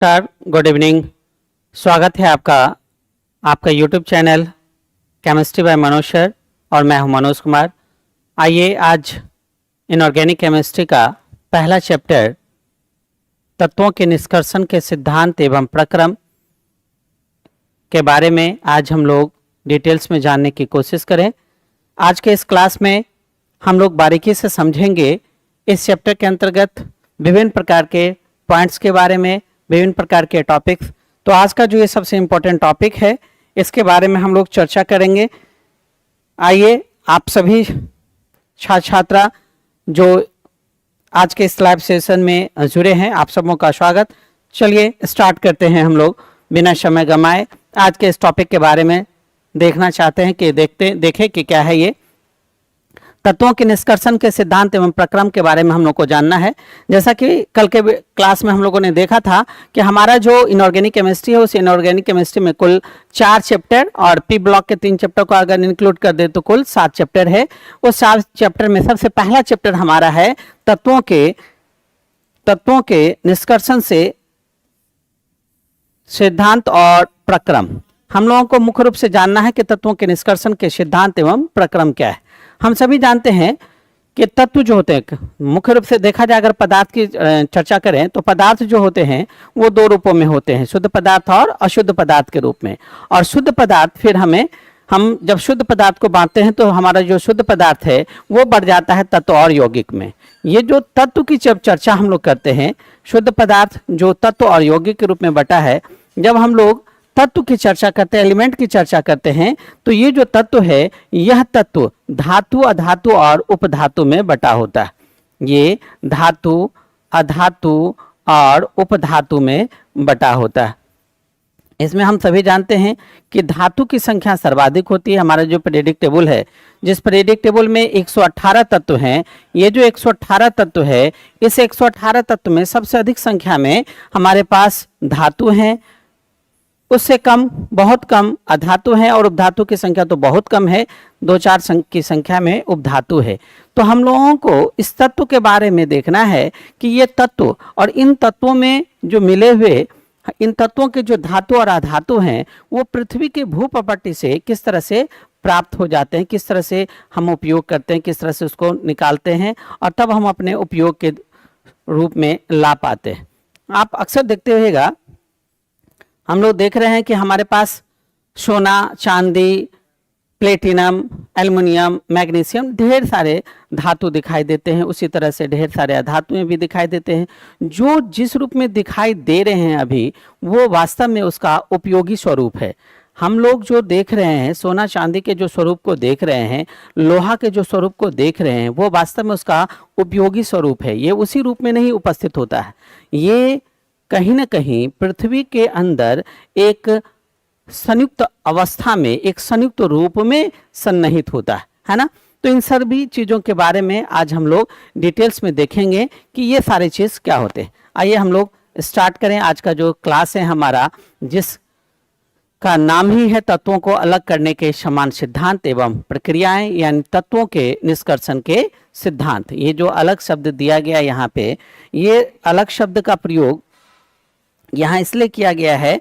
Sir good evening. स्वागत है आपका आपका YouTube channel chemistry bye Manoj sir और मैं हूं मनोज कुमार। आइए आज इनऑर्गेनिक केमिस्ट्री का पहला चैप्टर तत्वों के निष्कर्षण के सिद्धांत एवं प्रक्रम के बारे में आज हम लोग डिटेल्स में जानने की कोशिश करें। आज के इस क्लास में हम लोग बारीकी से समझेंगे इस चैप्टर के अंतर्गत विभिन्न प्रकार के पॉइंट्स के बारे में, विभिन्न प्रकार के टॉपिक्स। तो आज का जो ये सबसे इम्पोर्टेंट टॉपिक है इसके बारे में हम लोग चर्चा करेंगे। आइए आप सभी छात्र छात्रा जो आज के इस लाइव सेशन में जुड़े हैं, आप सबों का स्वागत। चलिए स्टार्ट करते हैं हम लोग बिना समय गंवाए। आज के इस टॉपिक के बारे में देखना चाहते हैं कि देखें कि क्या है ये तत्वों के निष्कर्षण के सिद्धांत एवं प्रक्रम के बारे में हम लोग को जानना है। जैसा कि कल के क्लास में हम लोगों ने देखा था कि हमारा जो इनऑर्गेनिक केमिस्ट्री है उस इनऑर्गेनिक केमिस्ट्री में कुल 4 चैप्टर और पी ब्लॉक के 3 चैप्टर को अगर इंक्लूड कर दे तो कुल 7 चैप्टर है। उस 7 चैप्टर में सबसे पहला चैप्टर हमारा है तत्वों के निष्कर्षण से सिद्धांत और प्रक्रम। हम लोगों को मुख्य रूप से जानना है कि तत्वों के निष्कर्षण के सिद्धांत एवं प्रक्रम क्या है। हम सभी जानते हैं कि तत्व जो होते हैं, मुख्य रूप से देखा जाए अगर पदार्थ की चर्चा करें तो पदार्थ जो होते हैं वो 2 रूपों में होते हैं, शुद्ध पदार्थ और अशुद्ध पदार्थ के रूप में। और शुद्ध पदार्थ फिर हम जब शुद्ध पदार्थ को बांटते हैं तो हमारा जो शुद्ध पदार्थ है वो बढ़ जाता है तत्व और यौगिक में। ये जो तत्व की जब चर्चा हम लोग करते हैं, शुद्ध पदार्थ जो तत्व और यौगिक के रूप में बटा है, जब हम लोग तत्व की चर्चा करते हैं, एलिमेंट की चर्चा करते हैं, तो ये जो तत्व है यह तत्व धातु, अधातु और उपधातु में बटा होता है। ये धातु, अधातु और उपधातु में बटा होता है। इसमें हम सभी जानते हैं कि धातु की संख्या सर्वाधिक होती है। हमारा जो पीरियोडिक टेबल है, जिस पीरियोडिक टेबल में 118 तत्व हैं, ये जो 118 तत्व है, इस 118 तत्व में सबसे अधिक संख्या में हमारे पास धातु हैं, उससे कम, बहुत कम अधातु है और उपधातु की संख्या तो बहुत कम है, 2-4 की संख्या में उपधातु है। तो हम लोगों को इस तत्व के बारे में देखना है कि ये तत्व और इन तत्वों में जो मिले हुए इन तत्वों के जो धातु और अधातु हैं वो पृथ्वी के भूप्रपट्टी से किस तरह से प्राप्त हो जाते हैं, किस तरह से हम उपयोग करते हैं, किस तरह से उसको निकालते हैं और तब हम अपने उपयोग के रूप में ला पाते हैं। आप अक्सर देखते होइएगा, हम लोग देख रहे हैं कि हमारे पास सोना, चांदी, प्लेटिनम, एल्युमिनियम, मैग्नीशियम, ढेर सारे धातु दिखाई देते हैं। उसी तरह से ढेर सारे अधातुएं भी दिखाई देते हैं। जो जिस रूप में दिखाई दे रहे हैं अभी, वो वास्तव में उसका उपयोगी स्वरूप है। हम लोग जो देख रहे हैं, सोना चांदी के जो स्वरूप को देख रहे हैं, लोहा के जो स्वरूप को देख रहे हैं, वो वास्तव में उसका उपयोगी स्वरूप है। ये उसी रूप में नहीं उपस्थित होता है। ये कहीं ना कहीं पृथ्वी के अंदर एक संयुक्त अवस्था में, एक संयुक्त रूप में सन्निहित होता है ना। तो इन सभी चीज़ों के बारे में आज हम लोग डिटेल्स में देखेंगे कि ये सारे चीज़ क्या होते हैं। आइए हम लोग स्टार्ट करें। आज का जो क्लास है हमारा, जिसका नाम ही है तत्वों को अलग करने के समान सिद्धांत एवं प्रक्रियाएं, यानी तत्वों के निष्कर्षण के सिद्धांत। ये जो अलग शब्द दिया गया यहाँ पे, ये अलग शब्द का प्रयोग यहाँ इसलिए किया गया है,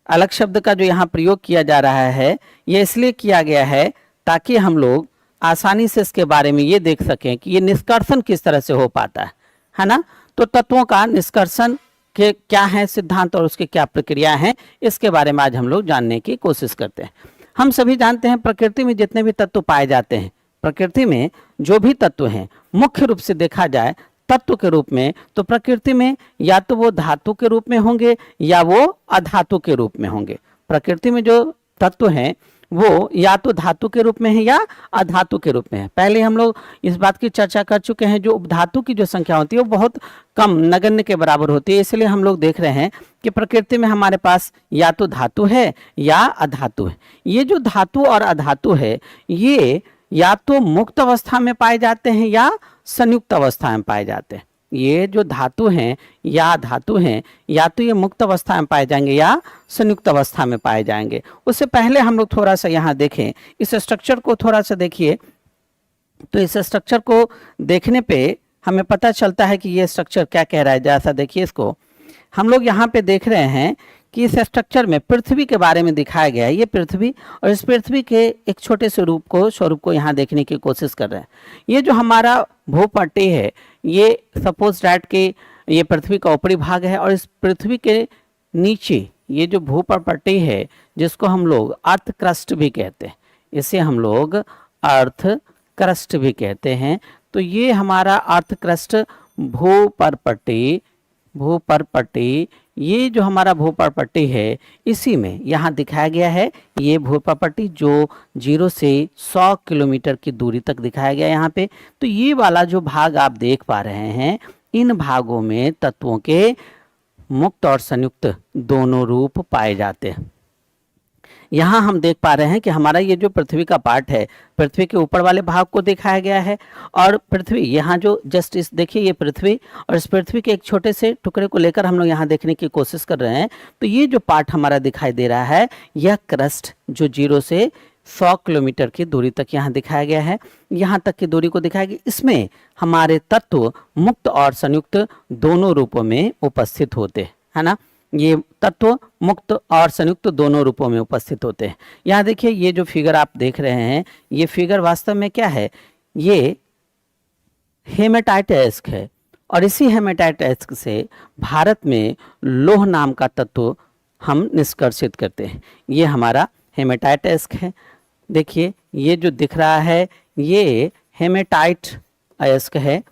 अलग शब्द का जो यहाँ प्रयोग किया जा रहा है ये इसलिए किया गया है ताकि हम लोग आसानी से इसके बारे में ये देख सकें कि ये निष्कर्षण किस तरह से हो पाता है ना। तो तत्वों का निष्कर्षण के क्या है सिद्धांत और उसकी क्या प्रक्रिया है, इसके बारे में आज हम लोग जानने की कोशिश करते हैं। हम सभी जानते हैं प्रकृति में जितने भी तत्व पाए जाते हैं, प्रकृति में जो भी तत्व हैं, मुख्य रूप से देखा जाए तत्व के रूप में, तो प्रकृति में या तो वो धातु के रूप में होंगे या वो अधातु के रूप में होंगे। प्रकृति में जो तत्व हैं वो या तो धातु के रूप में है या अधातु के रूप में है। पहले हम लोग इस बात की चर्चा कर चुके हैं, जो उपधातु की जो संख्या होती है वो बहुत कम, नगण्य के बराबर होती है। इसलिए हम लोग देख रहे हैं कि प्रकृति में हमारे पास या तो धातु है या अधातु है। ये जो धातु और अधातु है ये या तो मुक्त अवस्था में पाए जाते हैं या संयुक्त अवस्था में पाए जाते हैं। ये जो धातु हैं या धातु हैं, या तो ये मुक्त अवस्था में पाए जाएंगे या संयुक्त अवस्था में पाए जाएंगे। उससे पहले हम लोग थोड़ा सा यहाँ देखें, इस स्ट्रक्चर को थोड़ा सा देखिए। तो इस स्ट्रक्चर को देखने पे हमें पता चलता है कि ये स्ट्रक्चर क्या कह रहा है। जैसा देखिए इसको, हम लोग यहाँ पे देख रहे हैं कि इस स्ट्रक्चर में पृथ्वी के बारे में दिखाया गया है। ये पृथ्वी, और इस पृथ्वी के एक छोटे से स्वरूप को यहाँ देखने की कोशिश कर रहे हैं। ये जो हमारा भूपट्टी है, ये सपोज डैट के ये पृथ्वी का ऊपरी भाग है, और इस पृथ्वी के नीचे ये जो भूपट्टी है जिसको हम लोग अर्थ क्रस्ट भी कहते हैं, इसे हम लोग अर्थ क्रस्ट भी कहते हैं। तो ये हमारा अर्थ क्रस्ट भूपरपट्टी, ये जो हमारा भूपरपट्टी है, इसी में यहाँ दिखाया गया है। ये भूपरपट्टी जो 0 से 100 किलोमीटर की दूरी तक दिखाया गया है यहाँ पे। तो ये वाला जो भाग आप देख पा रहे हैं, इन भागों में तत्वों के मुक्त और संयुक्त दोनों रूप पाए जाते हैं। यहाँ हम देख पा रहे हैं कि हमारा ये जो पृथ्वी का पार्ट है, पृथ्वी के ऊपर वाले भाग को दिखाया गया है, और पृथ्वी यहाँ जो जस्ट इस देखिए ये पृथ्वी, और इस पृथ्वी के एक छोटे से टुकड़े को लेकर हम लोग यहाँ देखने की कोशिश कर रहे हैं। तो ये जो पार्ट हमारा दिखाई दे रहा है, यह क्रस्ट जो 0 से 100 किलोमीटर की दूरी तक यहाँ दिखाया गया है, यहाँ तक की दूरी को दिखाया गया। इसमें हमारे तत्व मुक्त और संयुक्त दोनों रूपों में उपस्थित होते है ना। ये तत्व मुक्त और संयुक्त दोनों रूपों में उपस्थित होते हैं। यहाँ देखिए ये जो फिगर आप देख रहे हैं, ये फिगर वास्तव में क्या है, ये हेमेटाइट अयस्क है, और इसी हेमेटाइट अयस्क से भारत में लौह नाम का तत्व हम निष्कर्षित करते हैं। ये हमारा हेमेटाइट अयस्क है। देखिए ये जो दिख रहा है, ये हेमेटाइट अयस्क है,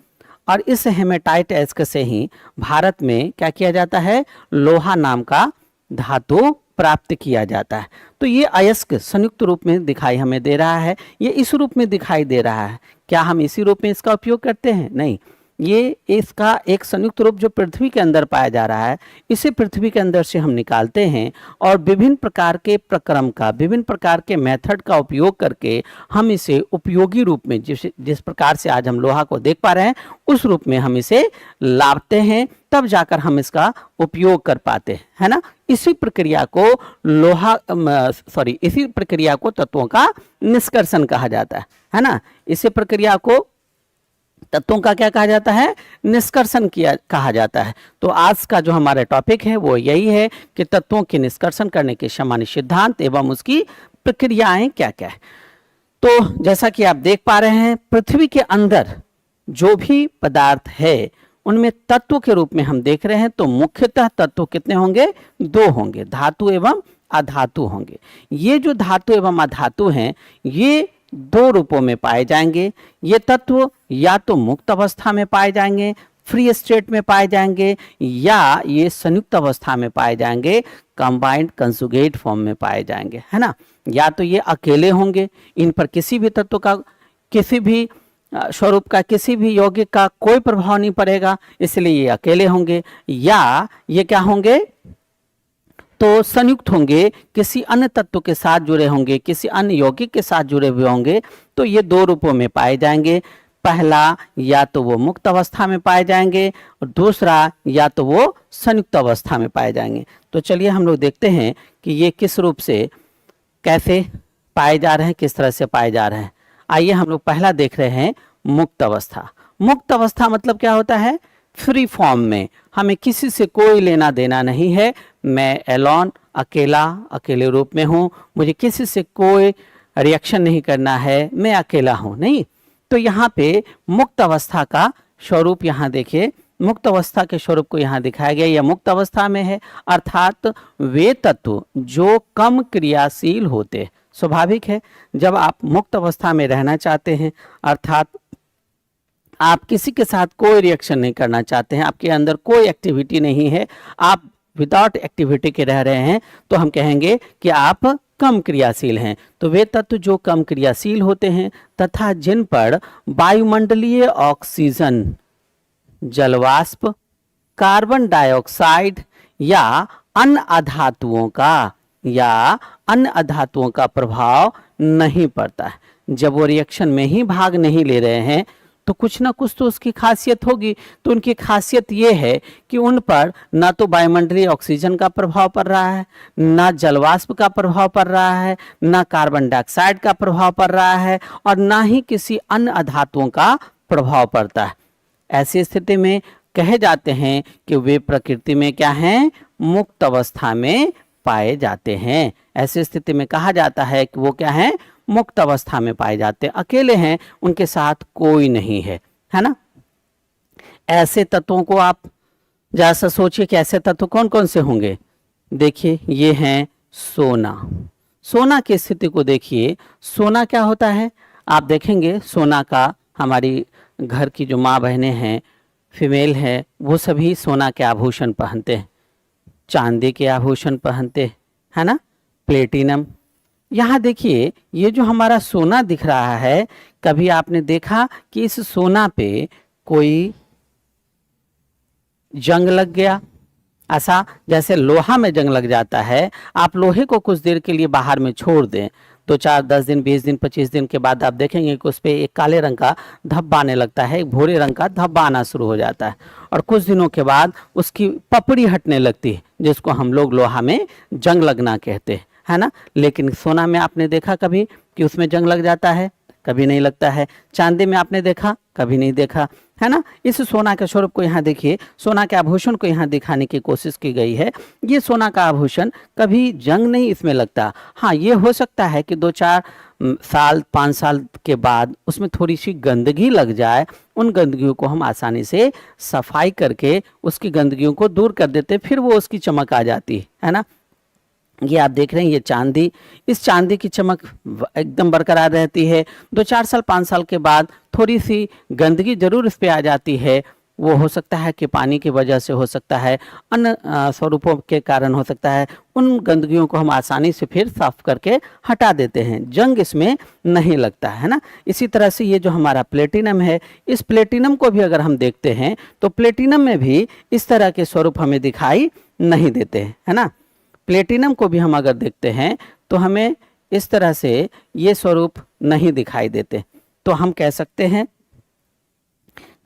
और इस हेमेटाइट अयस्क से ही भारत में क्या किया जाता है, लोहा नाम का धातु प्राप्त किया जाता है। तो ये अयस्क संयुक्त रूप में दिखाई हमें दे रहा है, ये इस रूप में दिखाई दे रहा है। क्या हम इसी रूप में इसका उपयोग करते हैं? नहीं, ये इसका एक संयुक्त रूप जो पृथ्वी के अंदर पाया जा रहा है, इसे पृथ्वी के अंदर से हम निकालते हैं, और विभिन्न प्रकार के प्रक्रम का, विभिन्न प्रकार के मेथड का उपयोग करके हम इसे उपयोगी रूप में, जिस प्रकार से आज हम लोहा को देख पा रहे हैं, उस रूप में हम इसे लाते हैं, तब जाकर हम इसका उपयोग कर पाते हैं, है ना। इसी प्रक्रिया को इसी प्रक्रिया को तत्वों का निष्कर्षण कहा जाता है ना। इसी प्रक्रिया को तत्वों का क्या कहा जाता है, निष्कर्षण कहा जाता है। तो आज का जो हमारा टॉपिक है वो यही है कि तत्वों के निष्कर्षण करने के सामान्य सिद्धांत एवं उसकी प्रक्रियाएं क्या क्या है। तो जैसा कि आप देख पा रहे हैं, पृथ्वी के अंदर जो भी पदार्थ है उनमें तत्व के रूप में हम देख रहे हैं। तो मुख्यतः तत्व कितने होंगे, 2 होंगे, धातु एवं अधातु होंगे। ये जो धातु एवं अधातु हैं, ये 2 रूपों में पाए जाएंगे। ये तत्व या तो मुक्त अवस्था में पाए जाएंगे, फ्री स्टेट में पाए जाएंगे, या ये संयुक्त अवस्था में पाए जाएंगे, कंबाइंड कंजुगेट फॉर्म में पाए जाएंगे, है ना। या तो ये अकेले होंगे, इन पर किसी भी तत्व का, किसी भी स्वरूप का, किसी भी यौगिक का कोई प्रभाव नहीं पड़ेगा, इसलिए ये अकेले होंगे। या ये क्या होंगे, तो संयुक्त होंगे, किसी अन्य तत्व के साथ जुड़े होंगे, किसी अन्य यौगिक के साथ जुड़े हुए होंगे। तो ये 2 रूपों में पाए जाएंगे। पहला, या तो वो मुक्त अवस्था में पाए जाएंगे, और दूसरा या तो वो संयुक्त अवस्था में पाए जाएंगे। तो चलिए हम लोग देखते हैं कि ये किस रूप से, कैसे पाए जा रहे हैं, किस तरह से पाए जा रहे हैं। आइए हम लोग पहला देख रहे हैं मुक्त अवस्था। मुक्त अवस्था मतलब क्या होता है, फ्री फॉर्म में, हमें किसी से कोई लेना देना नहीं है। मैं एलोन, अकेले रूप में हूँ, मुझे किसी से कोई रिएक्शन नहीं करना है, मैं अकेला हूँ, नहीं। तो यहाँ पे मुक्त अवस्था का स्वरूप यहाँ देखिए, मुक्त अवस्था के स्वरूप को यहाँ दिखाया गया। यह मुक्त अवस्था में है, अर्थात वे तत्व जो कम क्रियाशील होते। स्वाभाविक है, जब आप मुक्त अवस्था में रहना चाहते हैं, अर्थात आप किसी के साथ कोई रिएक्शन नहीं करना चाहते हैं, आपके अंदर कोई एक्टिविटी नहीं है, आप विदाउट एक्टिविटी के रह रहे हैं, तो हम कहेंगे कि आप कम क्रियाशील हैं। तो वे तत्व जो कम क्रियाशील होते हैं तथा जिन पर वायुमंडलीय ऑक्सीजन, जलवाष्प, कार्बन डाइऑक्साइड या अन्य अधातुओं का प्रभाव नहीं पड़ता है। जब वो रिएक्शन में ही भाग नहीं ले रहे हैं तो कुछ ना कुछ तो उसकी खासियत होगी। तो उनकी खासियत ये है कि उन पर ना तो वायुमंडलीय ऑक्सीजन का प्रभाव पड़ रहा है, ना जलवाष्प का प्रभाव पड़ रहा है, ना कार्बन डाइऑक्साइड का प्रभाव पड़ रहा है, और ना ही किसी अन्य अधातुओं का प्रभाव पड़ता है। ऐसी स्थिति में कहे जाते हैं कि वे प्रकृति में क्या हैं, मुक्त अवस्था में पाए जाते हैं। ऐसी स्थिति में कहा जाता है कि वो क्या है, मुक्त अवस्था में पाए जाते हैं, अकेले हैं, उनके साथ कोई नहीं है ना। ऐसे तत्वों को आप जरा सा सोचिए कि ऐसे तत्व कौन कौन से होंगे। देखिए ये हैं सोना। सोना की स्थिति को देखिए, सोना क्या होता है, आप देखेंगे सोना का हमारी घर की जो माँ बहनें हैं, फीमेल है, वो सभी सोना के आभूषण पहनते हैं, चांदी के आभूषण पहनते हैं, है ना, प्लेटिनम। यहाँ देखिए ये जो हमारा सोना दिख रहा है, कभी आपने देखा कि इस सोना पे कोई जंग लग गया, ऐसा जैसे लोहा में जंग लग जाता है, आप लोहे को कुछ देर के लिए बाहर में छोड़ दें, 2-4 10 दिन 20 दिन 25 दिन के बाद आप देखेंगे कि उस पर एक काले रंग का धब्बा आने लगता है, एक भूरे रंग का धब्बा आना शुरू हो जाता है, और कुछ दिनों के बाद उसकी पपड़ी हटने लगती है, जिसको हम लोग लोहा में जंग लगना कहते हैं, है ना। लेकिन सोना में आपने देखा कभी कि उसमें जंग लग जाता है, कभी नहीं लगता है। चांदी में आपने देखा, कभी नहीं देखा, है ना। इस सोना के स्वरूप को यहाँ देखिए, सोना के आभूषण को यहाँ दिखाने की कोशिश की गई है। ये सोना का आभूषण कभी जंग नहीं इसमें लगता। हाँ, ये हो सकता है कि 2-4 साल 5 साल के बाद उसमें थोड़ी सी गंदगी लग जाए, उन गंदगियों को हम आसानी से सफाई करके उसकी गंदगियों को दूर कर देते, फिर वो उसकी चमक आ जाती है ना। ये आप देख रहे हैं, ये चांदी, इस चांदी की चमक एकदम बरकरार रहती है। 2-4 साल 5 साल के बाद थोड़ी सी गंदगी जरूर इस पे आ जाती है, वो हो सकता है कि पानी की वजह से हो सकता है, अन्य स्वरूपों के कारण हो सकता है। उन गंदगियों को हम आसानी से फिर साफ करके हटा देते हैं, जंग इसमें नहीं लगता है ना। इसी तरह से ये जो हमारा प्लेटिनम है, इस प्लेटिनम को भी अगर हम देखते हैं तो प्लेटिनम में भी इस तरह के स्वरूप हमें दिखाई नहीं देते हैं, है ना। प्लेटिनम को भी हम अगर देखते हैं तो हमें इस तरह से ये स्वरूप नहीं दिखाई देते। तो हम कह सकते हैं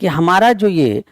कि हमारा जो ये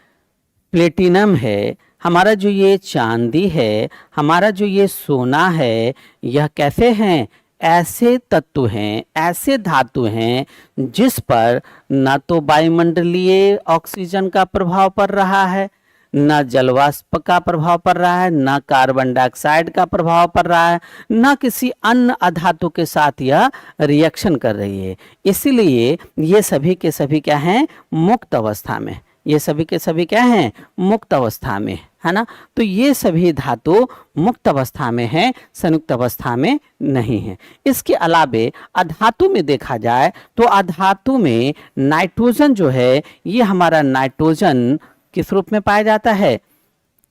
प्लेटिनम है, हमारा जो ये चांदी है, हमारा जो ये सोना है, यह कैसे हैं, ऐसे तत्व हैं, ऐसे धातु हैं जिस पर न तो वायुमंडलीय ऑक्सीजन का प्रभाव पड़ रहा है, न जलवाष्प का प्रभाव पड़ रहा है, न कार्बन डाइऑक्साइड का प्रभाव पड़ रहा है, न किसी अन्य अधातु के साथ यह रिएक्शन कर रही है। इसीलिए ये सभी के सभी क्या हैं, मुक्त अवस्था में। ये सभी के सभी क्या हैं, मुक्त अवस्था में, है ना। तो ये सभी धातु मुक्त अवस्था में हैं, संयुक्त अवस्था में नहीं है। इसके अलावे अधातु में देखा जाए तो अधातु में नाइट्रोजन जो है, ये हमारा नाइट्रोजन किस रूप में पाया जाता है,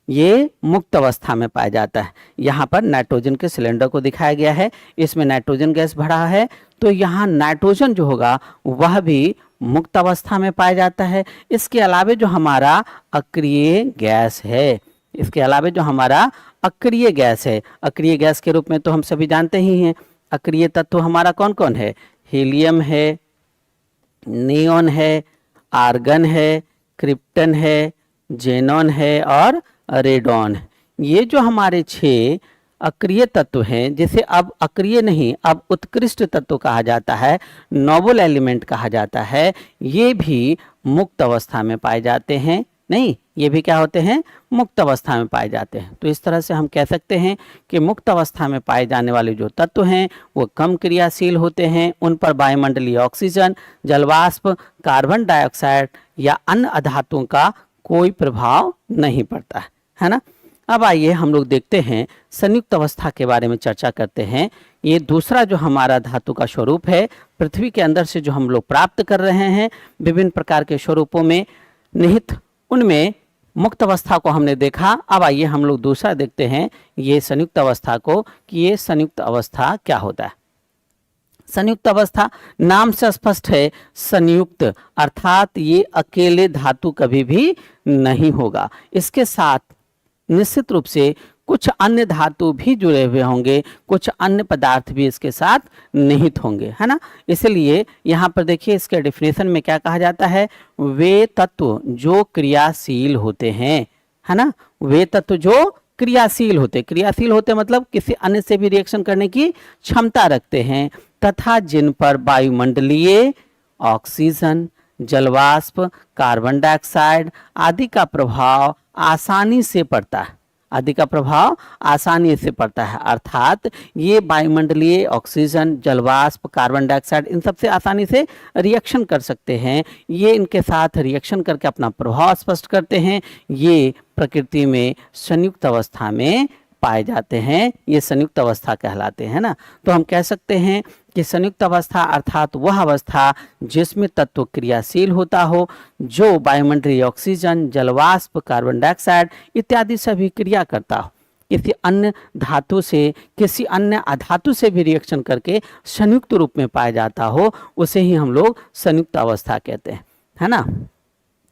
ये मुक्त अवस्था में पाया जाता है। यहाँ पर नाइट्रोजन के सिलेंडर को दिखाया गया है, इसमें नाइट्रोजन गैस भरा है, तो यहाँ नाइट्रोजन जो होगा वह भी मुक्त अवस्था में पाया जाता है। इसके अलावे जो हमारा अक्रिय गैस है, इसके अलावे जो हमारा अक्रिय गैस है, अक्रिय गैस के रूप में तो हम सभी जानते ही हैं, अक्रिय तत्व हमारा कौन कौन है, हीलियम है, नियोन है, आर्गन है, क्रिप्टन है, जेनॉन है और रेडॉन। ये जो हमारे 6 अक्रिय तत्व हैं, जिसे अब अक्रिय नहीं, अब उत्कृष्ट तत्व कहा जाता है, नोबल एलिमेंट कहा जाता है, ये भी मुक्त अवस्था में पाए जाते हैं। नहीं, ये भी क्या होते हैं, मुक्त अवस्था में पाए जाते हैं। तो इस तरह से हम कह सकते हैं कि मुक्त अवस्था में पाए जाने वाले जो तत्व हैं वो कम क्रियाशील होते हैं, उन पर वायुमंडलीय ऑक्सीजन, जलवाष्प, कार्बन डाइऑक्साइड या अन्य अधातुओं का कोई प्रभाव नहीं पड़ता है ना। अब आइए हम लोग देखते हैं संयुक्त अवस्था के बारे में चर्चा करते हैं। ये दूसरा जो हमारा धातु का स्वरूप है, पृथ्वी के अंदर से जो हम लोग प्राप्त कर रहे हैं विभिन्न प्रकार के स्वरूपों में निहित, उनमें मुक्त अवस्था को हमने देखा। अब आइए हम लोग दूसरा देखते हैं ये संयुक्त अवस्था को, कि ये संयुक्त अवस्था क्या होता है। संयुक्त अवस्था नाम से स्पष्ट है, संयुक्त अर्थात ये अकेले धातु कभी भी नहीं होगा, इसके साथ निश्चित रूप से कुछ अन्य धातु भी जुड़े हुए होंगे, कुछ अन्य पदार्थ भी इसके साथ निहित होंगे, है ना। इसलिए यहाँ पर देखिए इसके डेफिनेशन में क्या कहा जाता है, वे तत्व जो क्रियाशील होते हैं, है ना, वे तत्व जो क्रियाशील होते मतलब किसी अन्य से भी रिएक्शन करने की क्षमता रखते हैं, तथा जिन पर वायुमंडलीय ऑक्सीजन, जलवाष्प, कार्बन डाइऑक्साइड आदि का प्रभाव आसानी से पड़ता है, आदि का प्रभाव आसानी से पड़ता है। अर्थात ये वायुमंडलीय ऑक्सीजन, जलवाष्प, कार्बन डाइऑक्साइड इन सबसे आसानी से रिएक्शन कर सकते हैं। ये इनके साथ रिएक्शन करके अपना प्रभाव स्पष्ट करते हैं। ये प्रकृति में संयुक्त अवस्था में पाए जाते हैं, ये संयुक्त अवस्था कहलाते हैं ना। तो हम कह सकते हैं कि संयुक्त अवस्था अर्थात वह अवस्था जिसमें तत्व क्रियाशील होता हो, जो वायुमंडलीय ऑक्सीजन, जलवाष्प, कार्बन डाइऑक्साइड इत्यादि सभी क्रिया करता हो, किसी अन्य धातु से, किसी अन्य अधातु से भी रिएक्शन करके संयुक्त रूप में पाया जाता हो, उसे ही हम लोग संयुक्त अवस्था कहते हैं, है ना।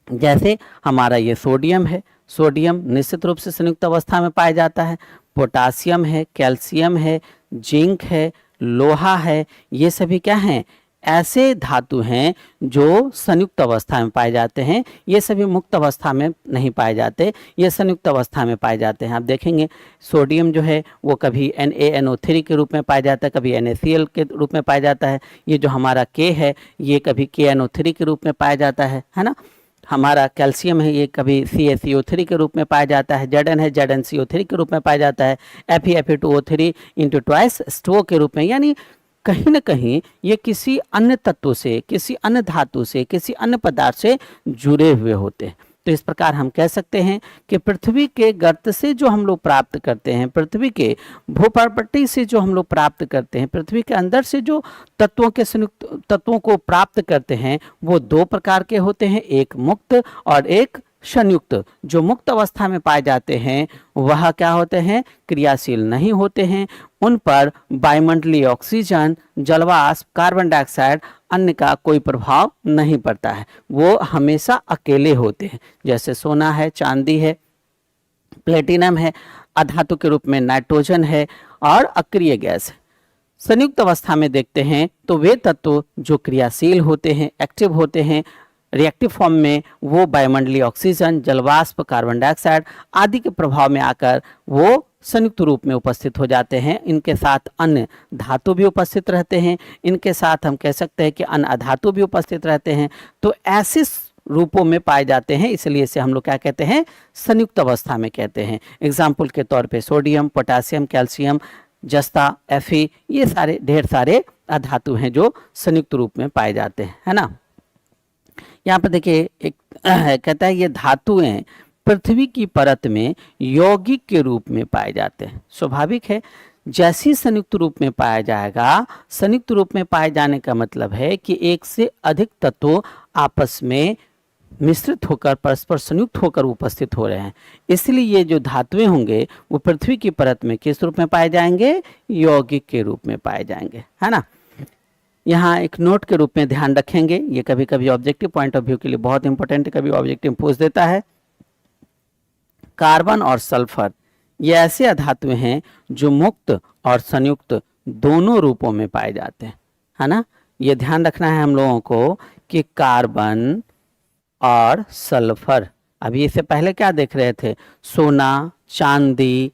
जैसे हमारा ये सोडियम है, सोडियम निश्चित रूप से संयुक्त अवस्था में पाया जाता है। पोटासियम है, कैल्शियम है, जिंक है, लोहा है, ये सभी क्या हैं, ऐसे धातु हैं जो संयुक्त अवस्था में पाए जाते हैं। ये सभी मुक्त अवस्था में नहीं पाए जाते, ये संयुक्त अवस्था में पाए जाते हैं। आप देखेंगे सोडियम जो है वो कभी NaNO3 के रूप में पाया जाता है, कभी NaCl के रूप में पाया जाता है। ये जो हमारा K है ये कभी KNO3 के रूप में पाया जाता है ना। हमारा कैल्शियम है ये कभी CaCO3 के रूप में पाया जाता है। Zn है ZnCO3 के रूप में पाया जाता है। Fe2O3 इंटू ट्वाइस H2O के रूप में, यानी कहीं न कहीं ये किसी अन्य तत्व से, किसी अन्य धातु से, किसी अन्य पदार्थ से जुड़े हुए होते हैं। तो इस प्रकार हम कह सकते हैं कि पृथ्वी के गर्त से जो हम लोग प्राप्त करते हैं, पृथ्वी के भूपर्पट्टी से जो हम लोग प्राप्त करते हैं, पृथ्वी के अंदर से जो तत्वों के संयुक्त तत्वों को प्राप्त करते हैं, वो दो प्रकार के होते हैं, एक मुक्त और एक संयुक्त। जो मुक्त अवस्था में पाए जाते हैं वह क्या होते हैं, क्रियाशील नहीं होते हैं। उन पर वायुमंडलीय ऑक्सीजन, जलवाष्प, कार्बन डाइऑक्साइड अन्य का कोई प्रभाव नहीं पड़ता है, वो हमेशा अकेले होते हैं। जैसे सोना है, चांदी है, प्लेटिनम है, अधातु के रूप में नाइट्रोजन है और अक्रिय गैस है। संयुक्त अवस्था में देखते हैं तो वे तत्व जो क्रियाशील होते हैं, एक्टिव होते हैं, रिएक्टिव फॉर्म में, वो वायुमंडलीय ऑक्सीजन, जलवाष्प, कार्बन डाइऑक्साइड आदि के प्रभाव में आकर वो संयुक्त रूप में उपस्थित हो जाते हैं। इनके साथ अन्य धातु भी उपस्थित रहते हैं, इनके साथ हम कह सकते हैं कि अन्य अधातु भी उपस्थित रहते हैं। तो ऐसे रूपों में पाए जाते हैं, इसलिए इसे हम लोग क्या कहते हैं, संयुक्त अवस्था में कहते हैं। एग्जाम्पल के तौर पे सोडियम, पोटासियम, कैल्शियम, जस्ता, Fe ये सारे ढेर सारे अधातु हैं जो संयुक्त रूप में पाए जाते हैं, है ना। यहाँ पर देखिए एक कहता है ये धातुएं पृथ्वी की परत में यौगिक के रूप में पाए जाते हैं। स्वाभाविक है, जैसी संयुक्त रूप में पाया जाएगा, संयुक्त रूप में पाए जाने का मतलब है कि एक से अधिक तत्व आपस में मिश्रित होकर, परस्पर संयुक्त होकर उपस्थित हो रहे हैं। इसलिए ये जो धातुएं होंगे वो पृथ्वी की परत में किस रूप में पाए जाएंगे, यौगिक के रूप में पाए जाएंगे, है ना। यहाँ एक नोट के रूप में ध्यान रखेंगे, ये कभी कभी ऑब्जेक्टिव पॉइंट ऑफ व्यू के लिए बहुत इंपॉर्टेंट, कभी ऑब्जेक्टिव पूछ देता है। कार्बन और सल्फर ये ऐसे अधातु हैं जो मुक्त और संयुक्त दोनों रूपों में पाए जाते हैं, है ना। ये ध्यान रखना है हम लोगों को कि कार्बन और सल्फर, अभी इससे पहले क्या देख रहे थे, सोना, चांदी,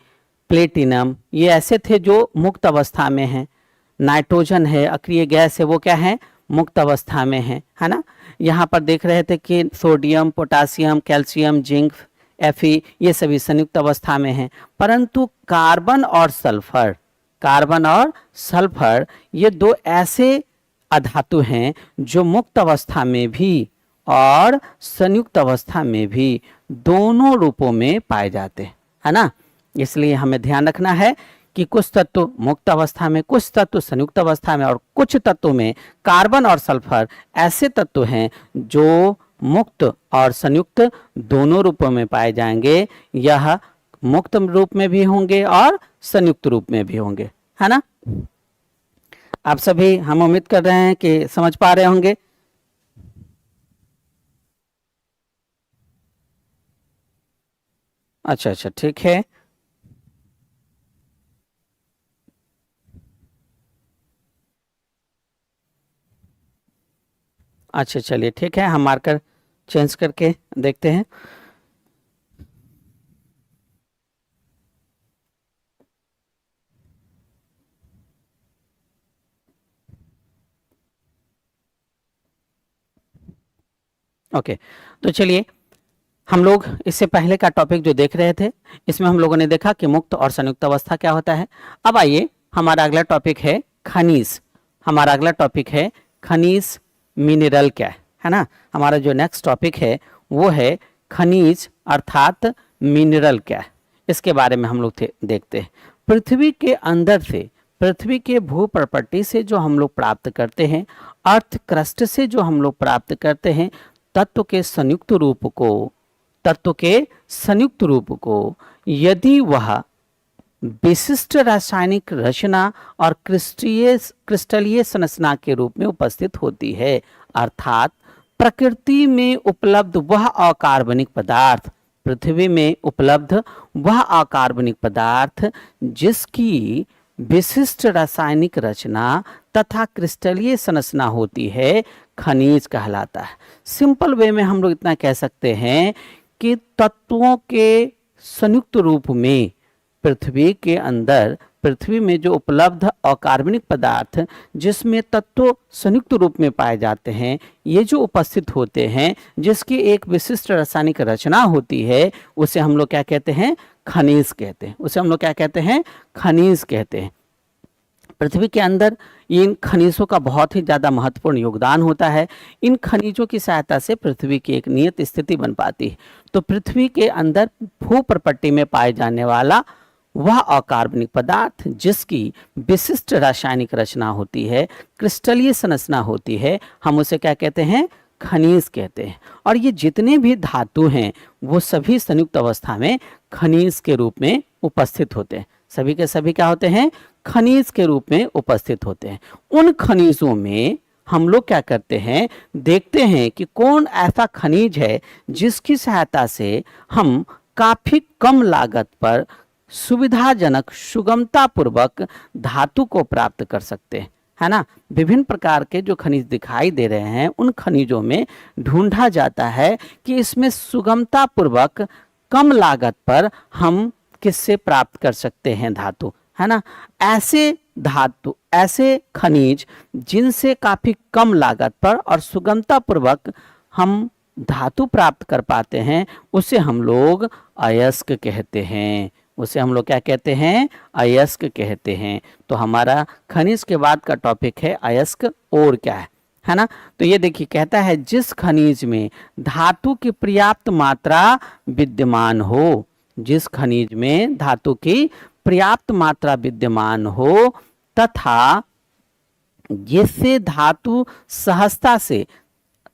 प्लेटिनम, ये ऐसे थे जो मुक्त अवस्था में हैं। नाइट्रोजन है, अक्रिय गैस है, वो क्या है, मुक्त अवस्था में है ना। यहाँ पर देख रहे थे कि sodium, potassium, calcium, zinc, Fe ये सभी संयुक्त अवस्था में हैं। परंतु कार्बन और सल्फर, कार्बन और सल्फर ये दो ऐसे अधातु हैं जो मुक्त अवस्था में भी और संयुक्त अवस्था में भी दोनों रूपों में पाए जाते हैं, है ना। इसलिए हमें ध्यान रखना है कि कुछ तत्व मुक्त अवस्था में, कुछ तत्व संयुक्त अवस्था में और कुछ तत्वों में कार्बन और सल्फर ऐसे तत्व हैं जो मुक्त और संयुक्त दोनों रूपों में पाए जाएंगे। यह मुक्त रूप में भी होंगे और संयुक्त रूप में भी होंगे, है ना। आप सभी, हम उम्मीद कर रहे हैं कि समझ पा रहे होंगे। अच्छा अच्छा, ठीक है। अच्छा चलिए ठीक है, हम मार्कर चेंज करके देखते हैं। ओके, तो चलिए हम लोग इससे पहले का टॉपिक जो देख रहे थे, इसमें हम लोगों ने देखा कि मुक्त और संयुक्त अवस्था क्या होता है। अब आइए हमारा अगला टॉपिक है खनिज। हमारा अगला टॉपिक है खनिज, मिनरल क्या है ना। हमारा जो नेक्स्ट टॉपिक है वो है खनिज अर्थात मिनरल क्या है, इसके बारे में हम लोग देखते हैं। पृथ्वी के अंदर से, पृथ्वी के भू प्रॉपर्टी से जो हम लोग प्राप्त करते हैं, अर्थ क्रस्ट से जो हम लोग प्राप्त करते हैं, तत्व के संयुक्त रूप को, तत्व के संयुक्त रूप को यदि वह विशिष्ट रासायनिक रचना और क्रिस्टलीय संरचना के रूप में उपस्थित होती है, अर्थात प्रकृति में उपलब्ध वह अकार्बनिक पदार्थ, पृथ्वी में उपलब्ध वह अकार्बनिक पदार्थ जिसकी विशिष्ट रासायनिक रचना तथा क्रिस्टलीय संरचना होती है, खनिज कहलाता है। सिंपल वे में हम लोग इतना कह सकते हैं कि तत्वों के संयुक्त रूप में पृथ्वी के अंदर, पृथ्वी में जो उपलब्ध अकार्बनिक पदार्थ जिसमें तत्व संयुक्त रूप में पाए जाते हैं, ये जो उपस्थित होते हैं, जिसकी एक विशिष्ट रासायनिक रचना होती है, उसे हम लोग क्या कहते हैं, खनिज कहते हैं। उसे हम लोग क्या कहते हैं, खनिज कहते हैं। पृथ्वी के अंदर इन खनिजों का बहुत ही ज़्यादा महत्वपूर्ण योगदान होता है। इन खनिजों की सहायता से पृथ्वी की एक नियत स्थिति बन पाती है। तो पृथ्वी के अंदर भू प्रपट्टी में पाए जाने वाला वह अकार्बनिक पदार्थ जिसकी विशिष्ट रासायनिक रचना होती है, क्रिस्टलीय संरचना होती है, हम उसे क्या कहते हैं, खनिज कहते हैं। और ये जितने भी धातु हैं वो सभी संयुक्त अवस्था में खनिज के रूप में उपस्थित होते हैं। सभी के सभी क्या होते हैं, खनिज के रूप में उपस्थित होते हैं। उन खनिजों में हम लोग क्या करते हैं, देखते हैं कि कौन ऐसा खनिज है जिसकी सहायता से हम काफी कम लागत पर सुविधाजनक, सुगमता पूर्वक धातु को प्राप्त कर सकते हैं, है ना। विभिन्न प्रकार के जो खनिज दिखाई दे रहे हैं, उन खनिजों में ढूंढा जाता है कि इसमें सुगमता पूर्वक कम लागत पर हम किससे प्राप्त कर सकते हैं धातु, है ना। ऐसे धातु, ऐसे खनिज जिनसे काफी कम लागत पर और सुगमता पूर्वक हम धातु प्राप्त कर पाते हैं, उसे हम लोग अयस्क कहते हैं। उसे हम लोग क्या कहते हैं, अयस्क कहते हैं। तो हमारा खनिज के बाद का टॉपिक है अयस्क और क्या है ना। तो ये देखिए कहता है जिस खनिज में धातु की पर्याप्त मात्रा विद्यमान हो, जिस खनिज में धातु की पर्याप्त मात्रा विद्यमान हो तथा जिससे धातु सहजता से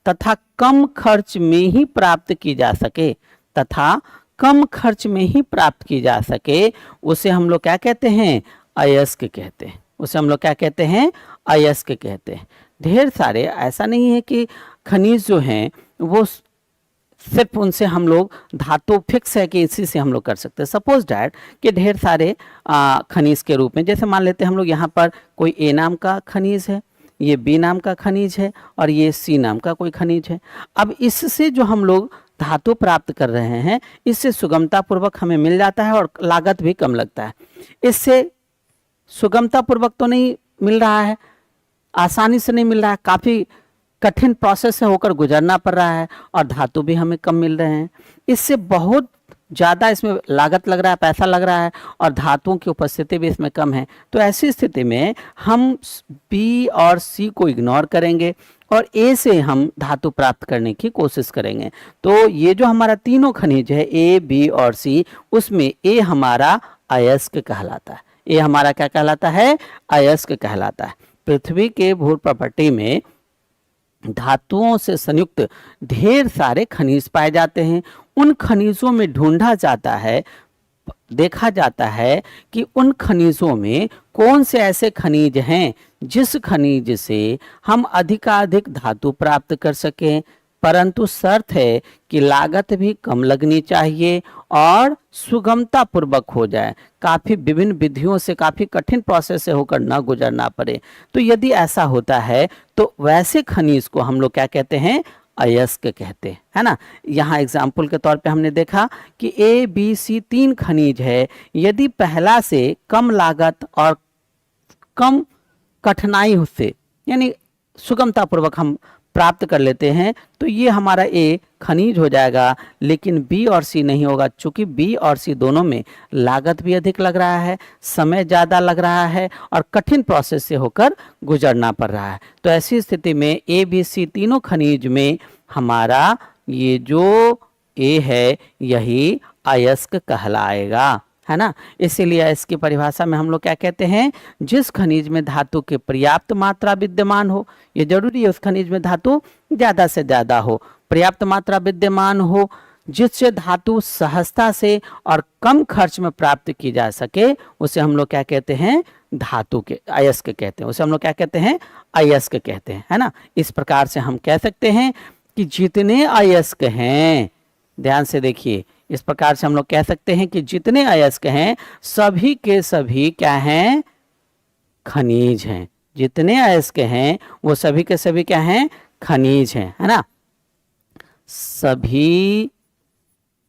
तथा कम खर्च में ही प्राप्त की जा सके, तथा कम खर्च में ही प्राप्त की जा सके, उसे हम लोग क्या कहते हैं, अयस्क कहते हैं। उसे हम लोग क्या कहते हैं, अयस्क कहते हैं। ढेर सारे, ऐसा नहीं है कि खनिज जो हैं वो सिर्फ उनसे हम लोग धातु फिक्स है कि इसी से हम लोग कर सकते हैं। सपोज डैट कि ढेर सारे खनिज के रूप में, जैसे मान लेते हैं हम लोग यहाँ पर कोई ए नाम का खनिज है, ये बी नाम का खनिज है और ये सी नाम का कोई खनिज है। अब इससे जो हम लोग धातु प्राप्त कर रहे हैं, इससे सुगमता पूर्वक हमें मिल जाता है और लागत भी कम लगता है। इससे सुगमता पूर्वक तो नहीं मिल रहा है, आसानी से नहीं मिल रहा है, काफ़ी कठिन प्रोसेस से होकर गुजरना पड़ रहा है और धातु भी हमें कम मिल रहे हैं। इससे बहुत ज़्यादा इसमें लागत लग रहा है, पैसा लग रहा है और धातुओं की उपस्थिति भी इसमें कम है। तो ऐसी स्थिति में हम बी और सी को इग्नोर करेंगे और ए से हम धातु प्राप्त करने की कोशिश करेंगे। तो ये जो हमारा तीनों खनिज है ए, बी और सी, उसमें ए हमारा अयस्क कहलाता है। ए हमारा क्या कहलाता है, अयस्क कहलाता है। पृथ्वी के भू प्रॉपर्टी में धातुओं से संयुक्त ढेर सारे खनिज पाए जाते हैं। उन खनिजों में ढूंढा जाता है, देखा जाता है कि उन खनिजों में कौन से ऐसे खनिज हैं जिस खनिज से हम अधिकाधिक धातु प्राप्त कर सकें, परंतु शर्त है कि लागत भी कम लगनी चाहिए और सुगमता पूर्वक हो जाए, काफ़ी विभिन्न विधियों से, काफ़ी कठिन प्रोसेस से होकर न गुजरना पड़े। तो यदि ऐसा होता है तो वैसे खनिज को हम लोग क्या कहते हैं, अयस्क कहते हैं, है ना। यहाँ एग्जाम्पल के तौर पे हमने देखा कि ए, बी, सी तीन खनिज है। यदि पहला से कम लागत और कम कठिनाई से, यानी सुगमता पूर्वक हम प्राप्त कर लेते हैं तो ये हमारा ए खनिज हो जाएगा, लेकिन बी और सी नहीं होगा, चूंकि बी और सी दोनों में लागत भी अधिक लग रहा है, समय ज़्यादा लग रहा है और कठिन प्रोसेस से होकर गुजरना पड़ रहा है। तो ऐसी स्थिति में ए बी सी तीनों खनिज में हमारा ये जो ए है यही अयस्क कहलाएगा, है ना। इसीलिए इसकी परिभाषा में हम लोग क्या कहते हैं, जिस खनिज में धातु की पर्याप्त मात्रा विद्यमान हो, ये जरूरी है उस खनिज में धातु ज्यादा से ज्यादा हो, पर्याप्त मात्रा विद्यमान हो, जिससे धातु सहजता से और कम खर्च में प्राप्त की जा सके, उसे हम लोग क्या कहते हैं, धातु के अयस्क कहते हैं, उसे हम लोग क्या कहते हैं, अयस्क कहते हैं, है ना। इस प्रकार से हम कह सकते हैं कि जितने अयस्क हैं, ध्यान से देखिए, इस प्रकार से हम लोग कह सकते हैं कि जितने अयस्क हैं सभी के सभी क्या हैं, खनिज हैं। जितने अयस्क हैं वो सभी के सभी क्या हैं, खनिज हैं, है ना। सभी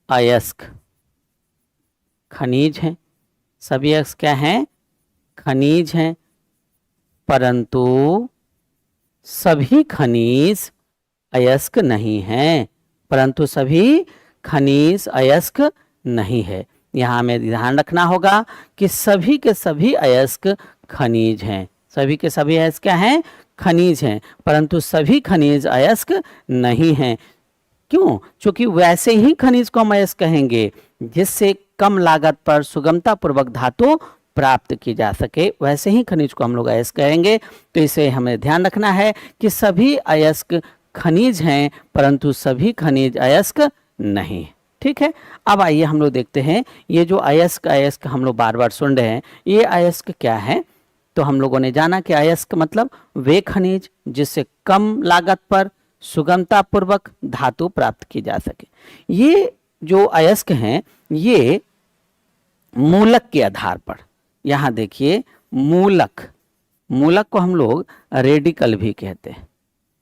अयस्क खनिज हैं, सभी अयस्क क्या हैं, खनिज हैं, परंतु सभी खनिज अयस्क नहीं हैं, परंतु सभी खनिज अयस्क नहीं है। यहाँ हमें ध्यान रखना होगा कि सभी के सभी अयस्क खनिज हैं, सभी के सभी अयस्क क्या हैं, खनिज हैं, परंतु सभी खनिज अयस्क नहीं हैं। क्यों? क्योंकि वैसे ही खनिज को हम अयस्क कहेंगे जिससे कम लागत पर सुगमता पूर्वक धातु प्राप्त की जा सके, वैसे ही खनिज को हम लोग अयस्क कहेंगे। तो इसे हमें ध्यान रखना है कि सभी अयस्क खनिज हैं, परंतु सभी खनिज अयस्क नहीं। ठीक है, अब आइए हम लोग देखते हैं ये जो अयस्क अयस्क हम लोग बार बार सुन रहे हैं, ये अयस्क क्या है। तो हम लोगों ने जाना कि अयस्क मतलब वे खनिज जिससे कम लागत पर सुगमता पूर्वक धातु प्राप्त की जा सके। ये जो अयस्क हैं ये मूलक के आधार पर, यहाँ देखिए मूलक, मूलक को हम लोग रेडिकल भी कहते हैं।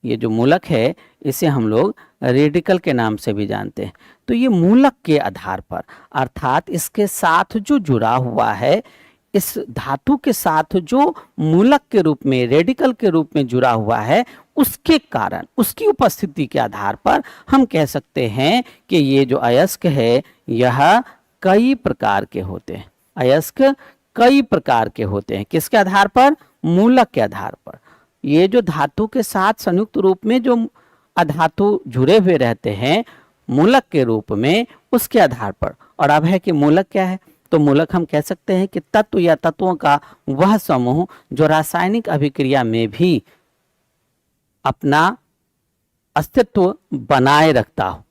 ये जो मूलक है इसे हम लोग रेडिकल के नाम से भी जानते हैं। तो ये मूलक के आधार पर, अर्थात इसके साथ जो जुड़ा हुआ है, इस धातु के साथ जो मूलक के रूप में, रेडिकल के रूप में जुड़ा हुआ है, उसके कारण, उसकी उपस्थिति के आधार पर हम कह सकते हैं कि ये जो अयस्क है यह कई प्रकार के होते हैं। अयस्क कई प्रकार के होते हैं, किसके आधार पर, मूलक के आधार पर। ये जो धातु के साथ संयुक्त रूप में जो अधातु जुड़े हुए रहते हैं मूलक के रूप में, उसके आधार पर। और अब है कि मूलक क्या है, तो मूलक हम कह सकते हैं कि तत्व या तत्वों का वह समूह जो रासायनिक अभिक्रिया में भी अपना अस्तित्व बनाए रखता हो।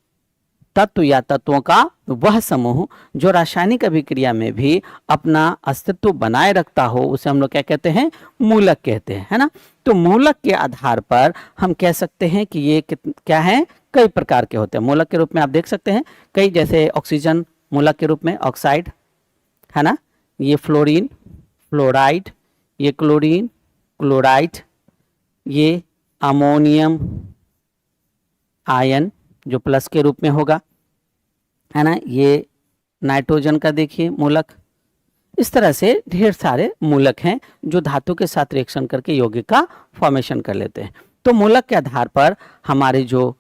तत्व या तत्वों का वह समूह जो रासायनिक अभिक्रिया में भी अपना अस्तित्व बनाए रखता हो, उसे हम लोग क्या कहते हैं, मूलक कहते हैं, है ना। तो मूलक के आधार पर हम कह सकते हैं कि ये क्या है, कई प्रकार के होते हैं। मूलक के रूप में आप देख सकते हैं कई, जैसे ऑक्सीजन मूलक के रूप में ऑक्साइड, है ना, ये फ्लोरीन फ्लोराइड, ये क्लोरीन क्लोराइड, ये अमोनियम आयन जो प्लस के रूप में होगा, है ना, ये नाइट्रोजन का देखिए मूलक। इस तरह से ढेर सारे मूलक हैं जो धातु के साथ रिएक्शन करके यौगिक का फॉर्मेशन कर लेते हैं। तो मूलक के आधार पर हमारे जो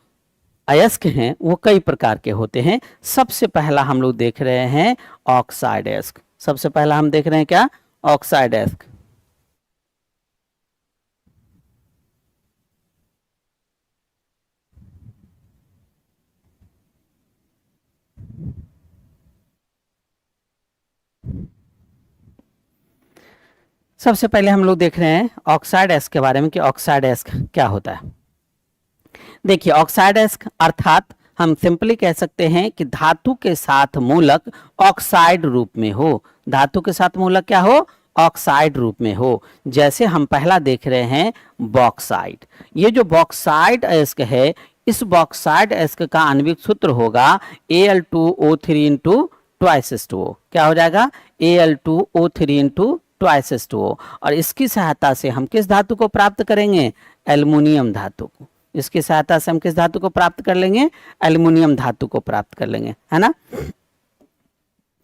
अयस्क हैं वो कई प्रकार के होते हैं। सबसे पहला हम लोग देख रहे हैं ऑक्साइड अयस्क। सबसे पहला हम देख रहे हैं क्या, ऑक्साइड अयस्क। सबसे पहले हम लोग देख रहे हैं ऑक्साइड अयस्क के बारे में कि ऑक्साइड अयस्क क्या होता है। देखिए ऑक्साइड अयस्क अर्थात हम सिंपली कह सकते हैं कि धातु के साथ मूलक ऑक्साइड रूप में हो। धातु के साथ मूलक क्या हो, ऑक्साइड रूप में हो। जैसे हम पहला देख रहे हैं बॉक्साइड। ये जो बॉक्साइड अयस्क है, इस बॉक्साइड अयस्क का आणविक सूत्र होगा Al2O3 इंटू ट्वाइस-H2O। क्या हो जाएगा, Al2O3 इंटू ट्वाइस-H2O। और इसकी सहायता से हम किस धातु को प्राप्त करेंगे, एल्युमिनियम धातु को। इसकी सहायता से हम किस धातु को प्राप्त कर लेंगे, एल्युमिनियम धातु को प्राप्त कर लेंगे, है ना।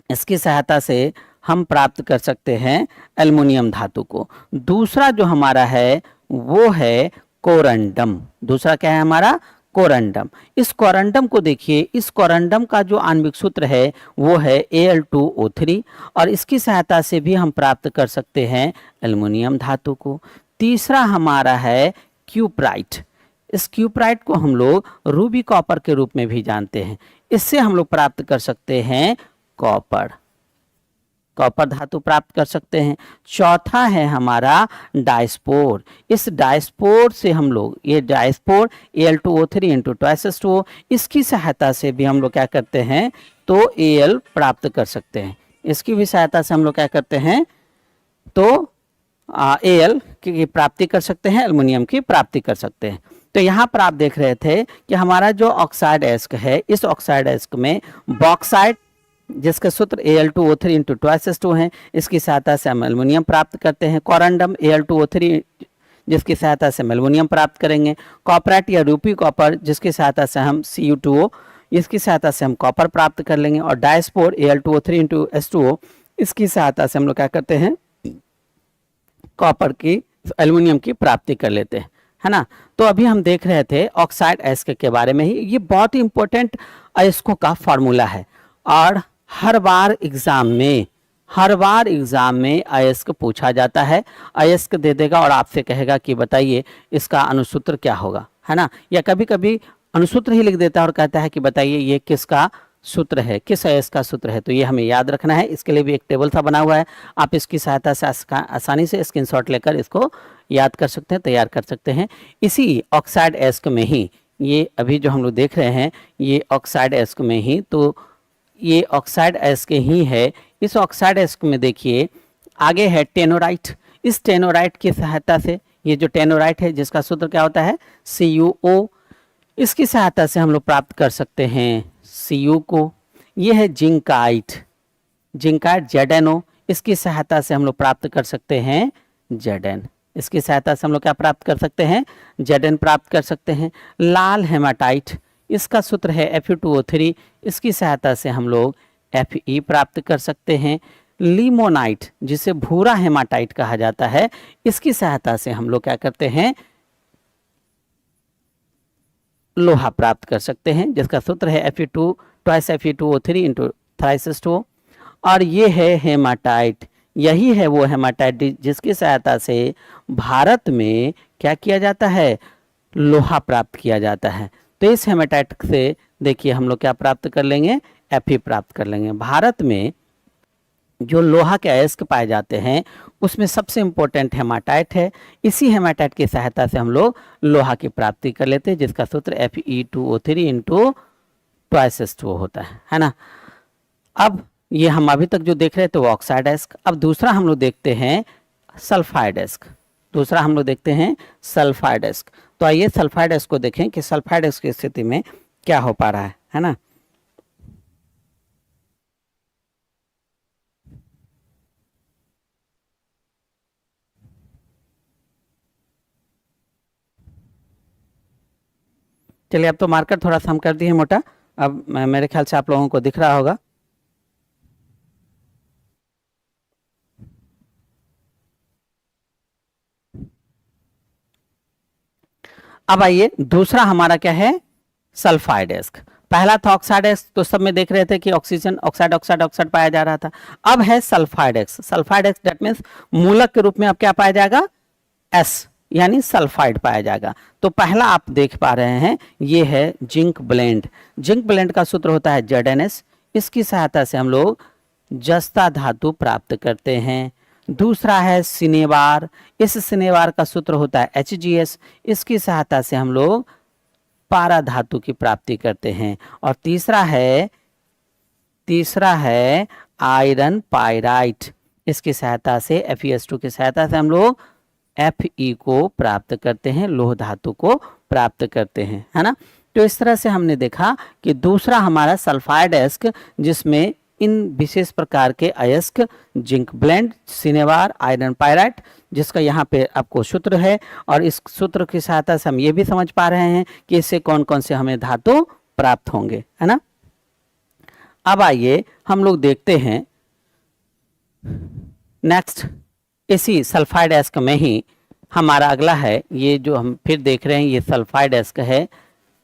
इसकी सहायता से हम प्राप्त कर सकते हैं एल्युमिनियम धातु को। दूसरा जो हमारा है वो है कोरंडम। दूसरा क्या है हमारा? कोरंडम। इस कोरंडम को देखिए, इस कोरंडम का जो आणविक सूत्र है वो है Al2O3 और इसकी सहायता से भी हम प्राप्त कर सकते हैं एल्युमिनियम धातु को। तीसरा हमारा है क्यूप्राइट। इस क्यूप्राइट को हम लोग रूबी कॉपर के रूप में भी जानते हैं। इससे हम लोग प्राप्त कर सकते हैं कॉपर, कॉपर धातु प्राप्त कर सकते हैं। चौथा है हमारा डायस्पोर। इस डायस्पोर से हम लोग, ये डायस्पोर Al2O3 इंटू H2O, इसकी सहायता से भी हम लोग क्या करते हैं तो Al प्राप्त कर सकते हैं। इसकी भी सहायता से हम लोग क्या करते हैं तो Al की प्राप्ति कर सकते हैं, एल्युमिनियम की प्राप्ति कर सकते हैं। तो यहाँ पर आप देख रहे थे कि हमारा जो ऑक्साइड एस्क है, इस ऑक्साइड एस्क में बॉक्साइट जिसका सूत्र Al2O3 इंटू H2O है, इसकी सहायता से हम एल्युमिनियम प्राप्त करते हैं। कोरंडम Al2O3 जिसकी सहायता से हम एल्युमिनियम प्राप्त करेंगे। कॉपरेट या रूपी कॉपर जिसकी सहायता से हम Cu2O, इसकी सहायता से हम कॉपर प्राप्त कर लेंगे। और डायस्पोर Al2O3 इंटू H2O, इसकी सहायता से हम लोग क्या करते हैं कॉपर की, एल्युमिनियम की प्राप्ति कर लेते हैं, है ना। तो अभी हम देख रहे थे ऑक्साइड एस्क के बारे में ही। ये बहुत ही इंपॉर्टेंट अयस्कों का फॉर्मूला है और हर बार एग्जाम में अयस्क पूछा जाता है। अयस्क दे देगा और आपसे कहेगा कि बताइए इसका अनुसूत्र क्या होगा, है ना। या कभी कभी अनुसूत्र ही लिख देता है और कहता है कि बताइए ये किसका सूत्र है, किस अयस्क का सूत्र है। तो ये हमें याद रखना है। इसके लिए भी एक टेबल सा बना हुआ है, आप इसकी सहायता से आसानी से स्क्रीनशॉट लेकर इसको याद कर सकते हैं, तैयार कर सकते हैं। इसी ऑक्साइड एस्क में ही, ये अभी जो हम लोग देख रहे हैं ये ऑक्साइड एस्क में ही, तो ये ऑक्साइड एस्क ही है। इस ऑक्साइड एस्क में देखिए आगे है टेनोराइट। इस टेनोराइट की सहायता से, ये जो टेनोराइट है जिसका सूत्र क्या होता है CuO, इसकी सहायता से हम लोग प्राप्त कर सकते हैं Cu को। ये है जिंकाइट, जिंकाइट ZnO, इसकी सहायता से हम लोग प्राप्त कर सकते हैं Zn। इसकी सहायता से हम लोग क्या प्राप्त कर सकते हैं Zn प्राप्त कर सकते हैं। लाल हेमाटाइट, इसका सूत्र है Fe2O3, इसकी सहायता से हम लोग Fe प्राप्त कर सकते हैं। लिमोनाइट जिसे भूरा हेमाटाइट कहा जाता है, इसकी सहायता से हम लोग क्या करते हैं लोहा प्राप्त कर सकते हैं, जिसका सूत्र है Fe2O3 इंटू H2O। और ये है हेमाटाइट, यही है वो हेमाटाइट जिसकी सहायता से भारत में क्या किया जाता है लोहा प्राप्त किया जाता है। तो इस हेमाटाइट से देखिए हम लोग क्या प्राप्त कर लेंगे Fe प्राप्त कर लेंगे। भारत में जो लोहा के अयस्क पाए जाते हैं उसमें सबसे इम्पोर्टेंट हेमाटाइट है। इसी हेमाटाइट की सहायता से हम लोग लोहा की प्राप्ति कर लेते हैं, जिसका सूत्र Fe2O3 इंटू H2O होता है ना। अब ये हम अभी तक जो देख रहे थे वो ऑक्साइड एस्क। अब दूसरा हम लोग देखते हैं सल्फाइड एस्क। दूसरा हम लोग देखते हैं सल्फाइड एस्क। तो आइए सल्फाइड एस्क को देखें कि सल्फाइड एस्क की स्थिति में क्या हो पा रहा है ना। चलिए अब तो मार्कर थोड़ा सा हम कर दिए मोटा, अब मेरे ख्याल से आप लोगों को दिख रहा होगा। अब आइए दूसरा हमारा क्या है सल्फाइड एस्क। पहला था ऑक्साइड एस्क, तो सब में देख रहे थे कि ऑक्सीजन ऑक्साइड ऑक्साइड ऑक्साइड पाया जा रहा था। अब है sulphide ask. Sulphide ask that means मूलक के रूप में अब क्या पाया जाएगा S, यानी सल्फाइड पाया जाएगा। तो पहला आप देख पा रहे हैं ये है जिंक ब्लेंड। जिंक ब्लेंड का सूत्र होता है ZnS, इसकी सहायता से हम लोग जस्ता धातु प्राप्त करते हैं। दूसरा है सिनेवार, इस सिनेवार का सूत्र होता है HgS, इसकी सहायता से हम लोग पारा धातु की प्राप्ति करते हैं। और तीसरा है आयरन पायराइट, इसकी सहायता से FeS2 की सहायता से हम लोग Fe को प्राप्त करते हैं, लोह धातु को प्राप्त करते हैं, है ना। तो इस तरह से हमने देखा कि दूसरा हमारा सल्फाइड एस्क जिसमें इन विशेष प्रकार के अयस्क जिंक ब्लेंड, सिनेवार, आयरन पायराइट, जिसका यहाँ पे आपको सूत्र है, और इस सूत्र की सहायता से हम ये भी समझ पा रहे हैं कि इससे कौन कौन से हमें धातु प्राप्त होंगे, है ना। अब आइए हम लोग देखते हैं नेक्स्ट, इसी सल्फाइड एस्क में ही हमारा अगला है, ये जो हम फिर देख रहे हैं ये सल्फाइड एस्क है।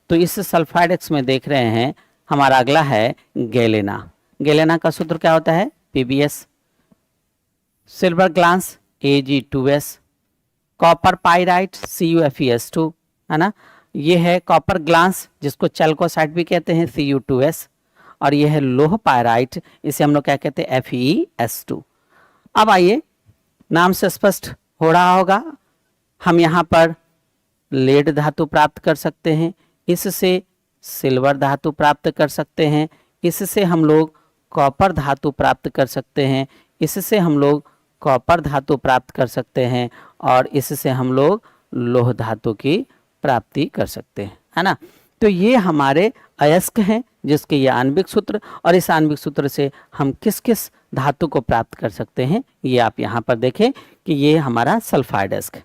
तो इस सल्फाइड एस्क में देख रहे हैं हमारा अगला है गैलेना। गैलेना का सूत्र क्या होता है? PBS. Silver glass Ag2s, copper pyrite CuFeS2, है ना। ये है कॉपर ग्लास जिसको चैल्कोसाइड भी कहते हैं Cu2s, और ये है लोह पाइराइट, इसे हम लोग क्या कहते हैं? FeS2। अब आइए, नाम से स्पष्ट हो रहा होगा, हम यहाँ पर लेड धातु प्राप्त कर सकते हैं, इससे सिल्वर धातु प्राप्त कर सकते हैं, इससे हम लोग कॉपर धातु प्राप्त कर सकते हैं, इससे हम लोग कॉपर धातु प्राप्त कर सकते हैं, और इससे हम लोग लोह धातु की प्राप्ति कर सकते हैं, है ना। तो ये हमारे अयस्क हैं जिसके ये आणविक सूत्र, और इस आणविक सूत्र से हम किस किस धातु को प्राप्त कर सकते हैं ये आप यहाँ पर देखें कि ये हमारा सल्फाइड अयस्क।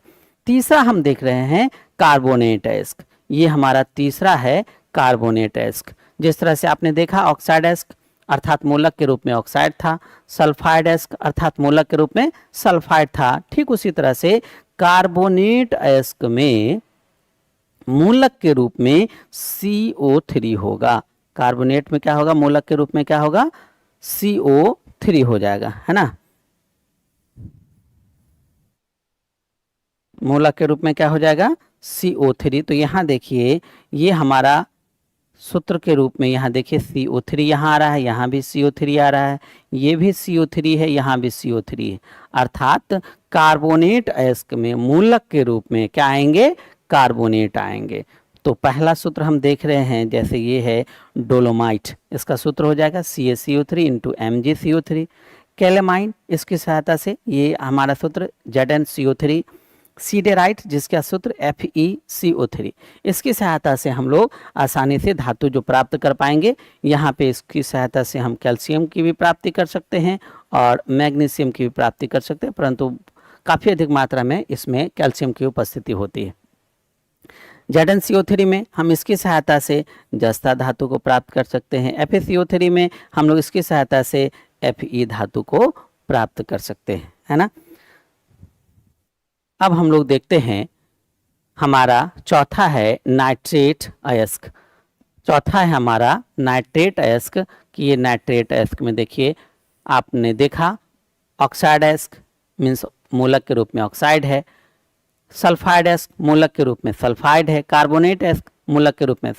तीसरा हम देख रहे हैं कार्बोनेट अयस्क। ये हमारा तीसरा है कार्बोनेट अयस्क। जिस तरह से आपने देखा ऑक्साइड अयस्क अर्थात मूलक के रूप में ऑक्साइड था, सल्फाइड अयस्क अर्थात मूलक के रूप में सल्फाइड था, ठीक उसी तरह से कार्बोनेट अयस्क में मूलक के रूप में CO3 होगा। कार्बोनेट में क्या होगा? मूलक के रूप में क्या होगा? CO3 हो जाएगा, है ना। मूलक के रूप में क्या हो जाएगा? CO3। तो यहाँ देखिए ये हमारा सूत्र के रूप में, यहाँ देखिए CO3 यहाँ आ रहा है, यहाँ भी CO3 आ रहा है, ये भी CO3 है, यहाँ भी CO3 है, अर्थात कार्बोनेट अयस्क में मूलक के रूप में क्या आएंगे? कार्बोनेट आएंगे। तो पहला सूत्र हम देख रहे हैं, जैसे ये है डोलोमाइट, इसका सूत्र हो जाएगा CaCO3 इंटू MgCO3। कैलेमाइन, इसकी सहायता से ये हमारा सूत्र ZnCO3। सीडेराइट जिसका सूत्र FeCO3, इसकी सहायता से हम लोग आसानी से धातु जो प्राप्त कर पाएंगे। यहाँ पे इसकी सहायता से हम कैल्शियम की भी प्राप्ति कर सकते हैं और मैग्नीशियम की भी प्राप्ति कर सकते हैं, परंतु काफ़ी अधिक मात्रा में इसमें कैल्शियम की उपस्थिति होती है। ZnCO3 में हम इसकी सहायता से जस्ता धातु को प्राप्त कर सकते हैं। FeCO3 में हम लोग इसकी सहायता से Fe धातु को प्राप्त कर सकते हैं, है ना। अब हम लोग देखते हैं हमारा चौथा है नाइट्रेट अयस्क। चौथा है हमारा नाइट्रेट अयस्क कि ये नाइट्रेट अयस्क में देखिए आपने देखा ऑक्साइड अयस्क मीन्स मूलक के रूप में ऑक्साइड है, सल्फाइड अयस्क मूलक के रूप में सल्फाइड है, कार्बोनेट अयस्क मूलक के रूप में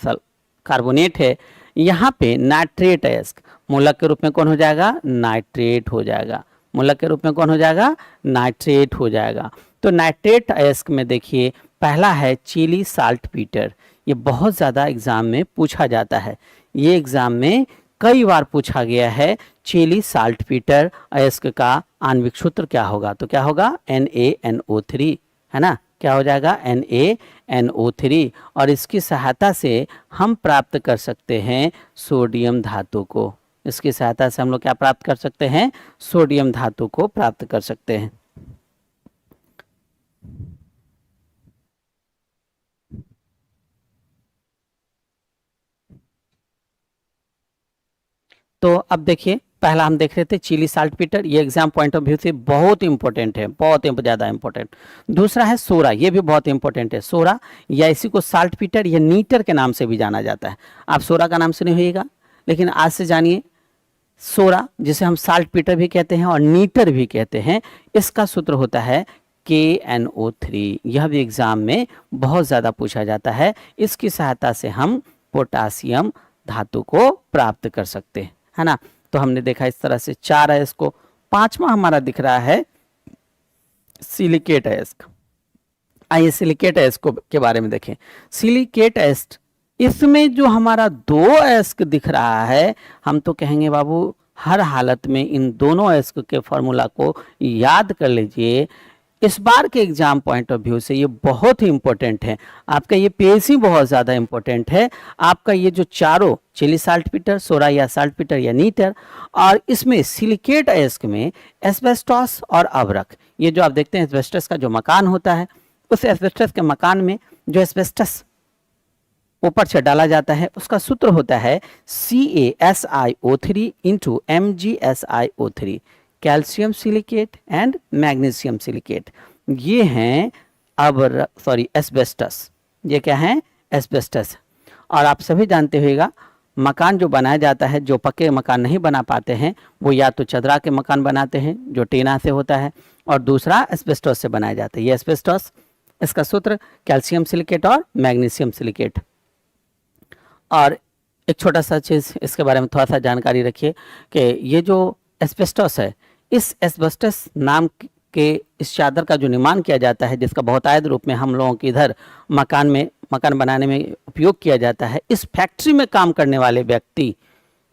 कार्बोनेट है। यहाँ पे नाइट्रेट अयस्क मूलक के रूप में कौन हो जाएगा? नाइट्रेट हो जाएगा। मूलक के रूप में कौन हो जाएगा? नाइट्रेट हो जाएगा। तो नाइट्रेट अयस्क में देखिए पहला है चिली साल्टपीटर। ये बहुत ज़्यादा एग्जाम में पूछा जाता है, ये एग्जाम में कई बार पूछा गया है। चिली साल्टपीटर अयस्क का आणविक सूत्र क्या होगा? तो क्या होगा? NaNO3, है ना। क्या हो जाएगा? NaNO3, और इसकी सहायता से हम प्राप्त कर सकते हैं सोडियम धातु को। इसकी सहायता से हम लोग क्या प्राप्त कर सकते हैं? सोडियम धातु को प्राप्त कर सकते हैं। तो अब देखिए पहला हम देख रहे थे चिली साल्टपीटर, ये एग्जाम पॉइंट ऑफ व्यू से बहुत इंपॉर्टेंट है, बहुत ज़्यादा इंपॉर्टेंट। दूसरा है सोरा, ये भी बहुत इंपॉर्टेंट है। सोरा या इसी को साल्टपीटर या नीटर के नाम से भी जाना जाता है। आप सोरा का नाम सुने होइएगा, लेकिन आज से जानिए सोरा जिसे हम साल्टपीटर भी कहते हैं और नीटर भी कहते हैं, इसका सूत्र होता है KNO3। यह भी एग्जाम में बहुत ज़्यादा पूछा जाता है। इसकी सहायता से हम पोटासियम धातु को प्राप्त कर सकते हैं, है ना। तो हमने देखा इस तरह से चार है इसको। पांचवा हमारा दिख रहा है सिलिकेट अयस्क। आइए सिलिकेट अयस्क के बारे में देखें। सिलिकेट अयस्क, इसमें जो हमारा दो अयस्क दिख रहा है, हम तो कहेंगे बाबू हर हालत में इन दोनों अयस्क के फॉर्मूला को याद कर लीजिए। इस बार के एग्जाम पॉइंट ऑफ व्यू से ये बहुत ही इंपॉर्टेंट है। आपका ये पीएससी बहुत ज़्यादा इंपॉर्टेंट है। आपका ये जो चारों चिली साल्टपीटर, सोरा या साल्टपीटर या नीटर, और इसमें सिलिकेट अयस्क में एस्बेस्टॉस और अभ्रक, ये जो आप देखते हैं एस्बेस्टस का जो मकान होता है, उस एस्बेस्टस के मकान में जो एस्बेस्टस ऊपर से डाला जाता है उसका सूत्र होता है CaSiO3 into MgSiO3, calcium silicate and magnesium silicate. ये हैं एस्बेस्टस। ये क्या है? एस्बेस्टस। और आप सभी जानते होइएगा मकान जो बनाया जाता है, जो पक्के मकान नहीं बना पाते हैं वो या तो चदरा के मकान बनाते हैं जो टीना से होता है, और दूसरा एस्बेस्टस से बनाया जाता है। ये एस्बेस्टस, इसका सूत्र कैल्शियम सिलिकेट और मैग्नीशियम सिलिकेट। और एक छोटा सा चीज़ इसके बारे में थोड़ा सा जानकारी रखिए कि ये जो एस्बेस्टस है, इस एस्बेस्टस नाम के इस चादर का जो निर्माण किया जाता है, जिसका बहुतायत रूप में हम लोगों के इधर मकान बनाने में उपयोग किया जाता है, इस फैक्ट्री में काम करने वाले व्यक्ति,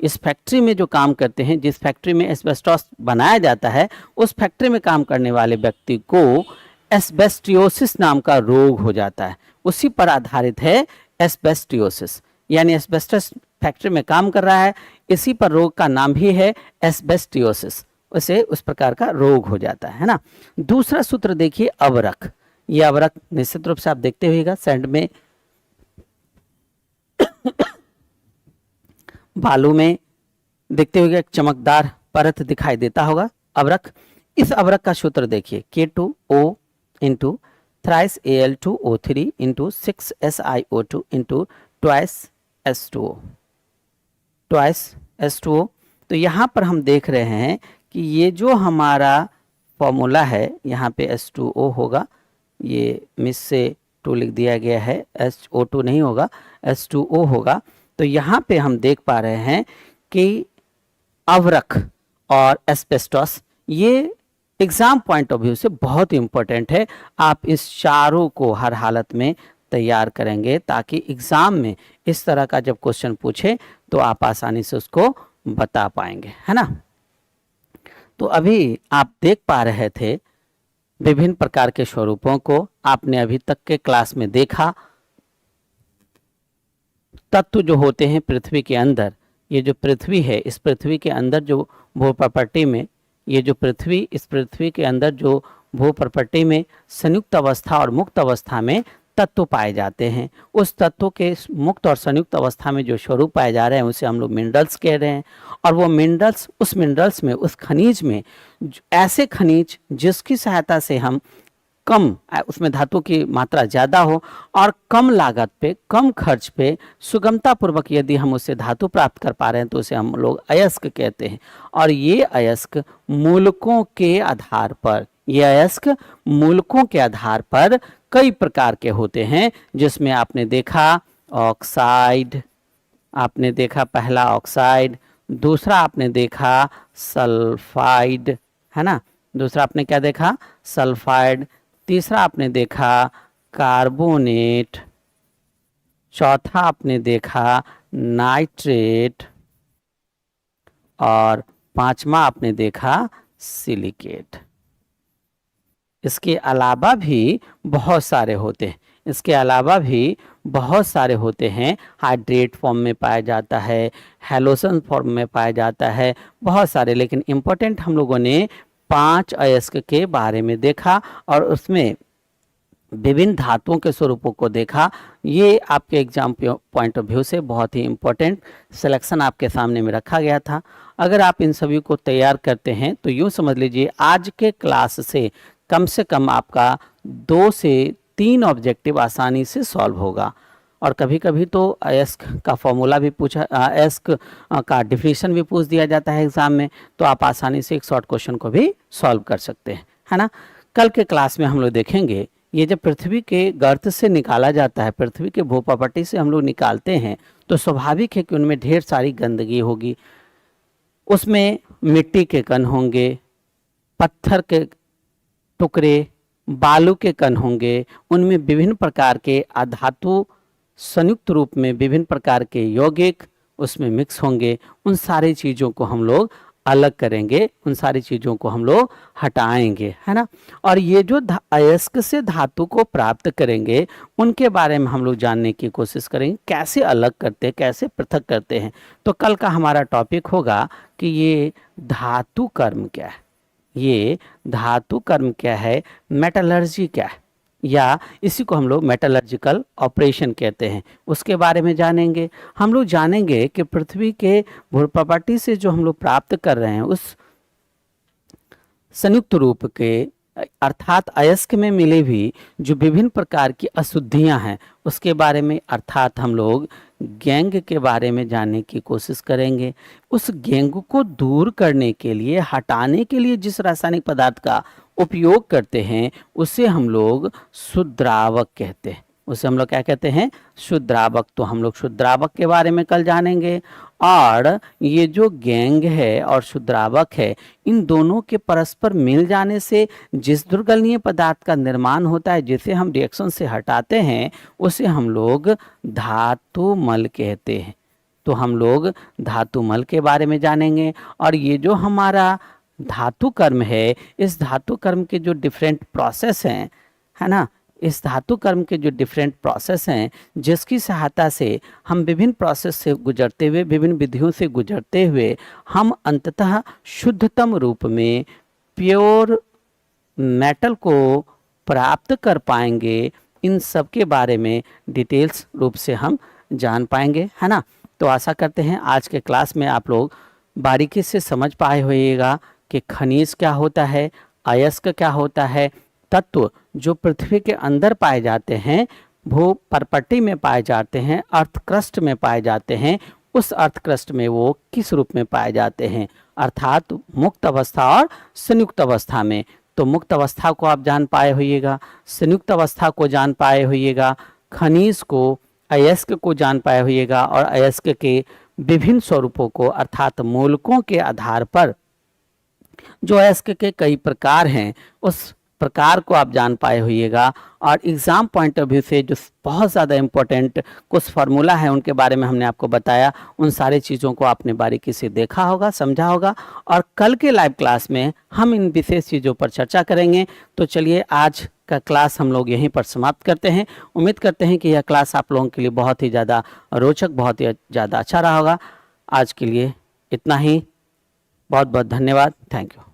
इस फैक्ट्री में जो काम करते हैं, जिस फैक्ट्री में एस्बेस्टस बनाया जाता है, उस फैक्ट्री में काम करने वाले व्यक्ति को एस्बेस्टियोसिस नाम का रोग हो जाता है। उसी पर आधारित है एस्बेस्टियोसिस, यानी एस्बेस्टस फैक्ट्री में काम कर रहा है, इसी पर रोग का नाम भी है एस्बेस्टियोसिस। उसे उस प्रकार का रोग हो जाता है ना। दूसरा सूत्र देखिए अवरक। ये अवरक निश्चित रूप से आप देखते होइएगा सैंड में बालू में देखते होइएगा एक चमकदार परत दिखाई देता होगा अवरक। इस अवरक का सूत्र देखिए K2O into thrice Al2O3 into 6SiO2 into twice S2O। तो यहाँ पर हम देख रहे हैं कि ये जो हमारा फॉर्मूला है, यहाँ पे H2O होगा, ये मिस से 2 लिख दिया गया है, SO2 नहीं होगा, H2O होगा। तो यहाँ पे हम देख पा रहे हैं कि अवरक और एस्बेस्टस ये एग्जाम पॉइंट ऑफ व्यू से बहुत इंपॉर्टेंट है। आप इस चारों को हर हालत में तैयार करेंगे ताकि एग्जाम में इस तरह का जब क्वेश्चन पूछे तो आप आसानी से उसको बता पाएंगे, है ना। तो अभी आप देख पा रहे थे विभिन्न प्रकार के स्वरूपों को, आपने अभी तक के क्लास में देखा। तत्व जो होते हैं पृथ्वी के अंदर, ये जो पृथ्वी है, इस पृथ्वी के अंदर जो भू प्रॉपर्टी में, ये जो पृथ्वी, इस पृथ्वी के अंदर जो भू प्रॉपर्टी में संयुक्त अवस्था और मुक्त अवस्था में तत्व पाए जाते हैं, उस तत्वों के मुक्त और संयुक्त अवस्था में जो स्वरूप पाए जा रहे हैं उसे हम लोग मिनरल्स कह रहे हैं। और वो मिनरल्स, उस मिनरल्स में, उस खनिज में, ऐसे खनिज जिसकी सहायता से हम कम, उसमें धातु की मात्रा ज़्यादा हो और कम लागत पे, कम खर्च पे, सुगमता पूर्वक यदि हम उससे धातु प्राप्त कर पा रहे हैं तो उसे हम लोग अयस्क कहते हैं। और ये अयस्क मूलकों के आधार पर, ये अयस्क मूलकों के आधार पर कई प्रकार के होते हैं, जिसमें आपने देखा ऑक्साइड, आपने देखा पहला ऑक्साइड, दूसरा आपने देखा सल्फाइड, है ना, दूसरा आपने क्या देखा? सल्फाइड। तीसरा आपने देखा कार्बोनेट, चौथा आपने देखा नाइट्रेट, और पांचवा आपने देखा सिलिकेट। इसके अलावा भी बहुत सारे होते हैं, इसके अलावा भी बहुत सारे होते हैं। हाइड्रेट फॉर्म में पाया जाता है, हैलोजन फॉर्म में पाया जाता है, बहुत सारे। लेकिन इम्पोर्टेंट हम लोगों ने 5 अयस्क के बारे में देखा और उसमें विभिन्न धातुओं के स्वरूपों को देखा। ये आपके एग्जाम पॉइंट ऑफ व्यू से बहुत ही इम्पोर्टेंट सिलेक्शन आपके सामने में रखा गया था। अगर आप इन सभी को तैयार करते हैं तो यूँ समझ लीजिए आज के क्लास से कम आपका 2 से 3 ऑब्जेक्टिव आसानी से सॉल्व होगा। और कभी कभी तो अयस्क का फॉर्मूला भी पूछा, अयस्क का डिफिनीशन भी पूछ दिया जाता है एग्जाम में, तो आप आसानी से एक शॉर्ट क्वेश्चन को भी सॉल्व कर सकते हैं, है ना। कल के क्लास में हम लोग देखेंगे ये जब पृथ्वी के गर्त से निकाला जाता है, पृथ्वी के भू प्रॉपर्टी से हम लोग निकालते हैं, तो स्वाभाविक है कि उनमें ढेर सारी गंदगी होगी, उसमें मिट्टी के कण होंगे, पत्थर के टुकड़े, बालू के कण होंगे, उनमें विभिन्न प्रकार के अधातु संयुक्त रूप में विभिन्न प्रकार के यौगिक उसमें मिक्स होंगे। उन सारी चीज़ों को हम लोग अलग करेंगे, उन सारी चीज़ों को हम लोग हटाएंगे, है ना। और ये जो अयस्क से धातु को प्राप्त करेंगे उनके बारे में हम लोग जानने की कोशिश करेंगे, कैसे अलग करते हैं, कैसे पृथक करते हैं। तो कल का हमारा टॉपिक होगा कि ये धातु कर्म क्या है, ये धातु कर्म क्या है, मेटलर्जी क्या है, या इसी को हम लोग मेटलर्जिकल ऑपरेशन कहते हैं, उसके बारे में जानेंगे। हम लोग जानेंगे कि पृथ्वी के भू प्रॉपर्टी से जो हम लोग प्राप्त कर रहे हैं उस संयुक्त रूप के अर्थात अयस्क में मिले भी जो विभिन्न प्रकार की अशुद्धियां हैं उसके बारे में, अर्थात हम लोग गैंग के बारे में जानने की कोशिश करेंगे। उस गैंग को दूर करने के लिए, हटाने के लिए जिस रासायनिक पदार्थ का उपयोग करते हैं उसे हम लोग शुद्रावक कहते हैं। उसे हम लोग क्या कहते हैं? शुद्रावक। तो हम लोग शुद्रावक के बारे में कल जानेंगे। और ये जो गैंग है और शुद्रावक है, इन दोनों के परस्पर मिल जाने से जिस दुर्गलनीय पदार्थ का निर्माण होता है, जिसे हम रिएक्शन से हटाते हैं, उसे हम लोग धातुमल कहते हैं। तो हम लोग धातुमल के बारे में जानेंगे। और ये जो हमारा धातु कर्म है, इस धातु कर्म के जो डिफरेंट प्रोसेस हैं, है ना, इस धातु कर्म के जो डिफरेंट प्रोसेस हैं, जिसकी सहायता से हम विभिन्न प्रोसेस से गुजरते हुए, विभिन्न विधियों से गुजरते हुए हम अंततः शुद्धतम रूप में प्योर मेटल को प्राप्त कर पाएंगे। इन सब के बारे में डिटेल्स रूप से हम जान पाएंगे, है ना। तो आशा करते हैं आज के क्लास में आप लोग बारीकी से समझ पाए होइएगा कि खनिज क्या होता है, अयस्क क्या होता है, तत्व जो पृथ्वी के अंदर पाए जाते हैं, भू परपट्टी में पाए जाते हैं, अर्थ क्रस्ट में पाए जाते हैं, उस अर्थ क्रस्ट में वो किस रूप में पाए जाते हैं, अर्थात मुक्त अवस्था और संयुक्त अवस्था में। तो मुक्त अवस्था को आप जान पाए होइएगा, संयुक्त अवस्था को जान पाए होइएगा, खनिज को, अयस्क को जान पाए होइएगा, और अयस्क के विभिन्न स्वरूपों को अर्थात मूलकों के आधार पर जो अयस्क के कई प्रकार हैं उस प्रकार को आप जान पाए होइएगा। और एग्ज़ाम पॉइंट ऑफ व्यू से जो बहुत ज़्यादा इम्पोर्टेंट कुछ फार्मूला है उनके बारे में हमने आपको बताया, उन सारी चीज़ों को आपने बारीकी से देखा होगा, समझा होगा। और कल के लाइव क्लास में हम इन विशेष चीज़ों पर चर्चा करेंगे। तो चलिए आज का क्लास हम लोग यहीं पर समाप्त करते हैं। उम्मीद करते हैं कि यह क्लास आप लोगों के लिए बहुत ही ज़्यादा रोचक, बहुत ही ज़्यादा अच्छा रहा होगा। आज के लिए इतना ही। बहुत बहुत धन्यवाद। Thank you.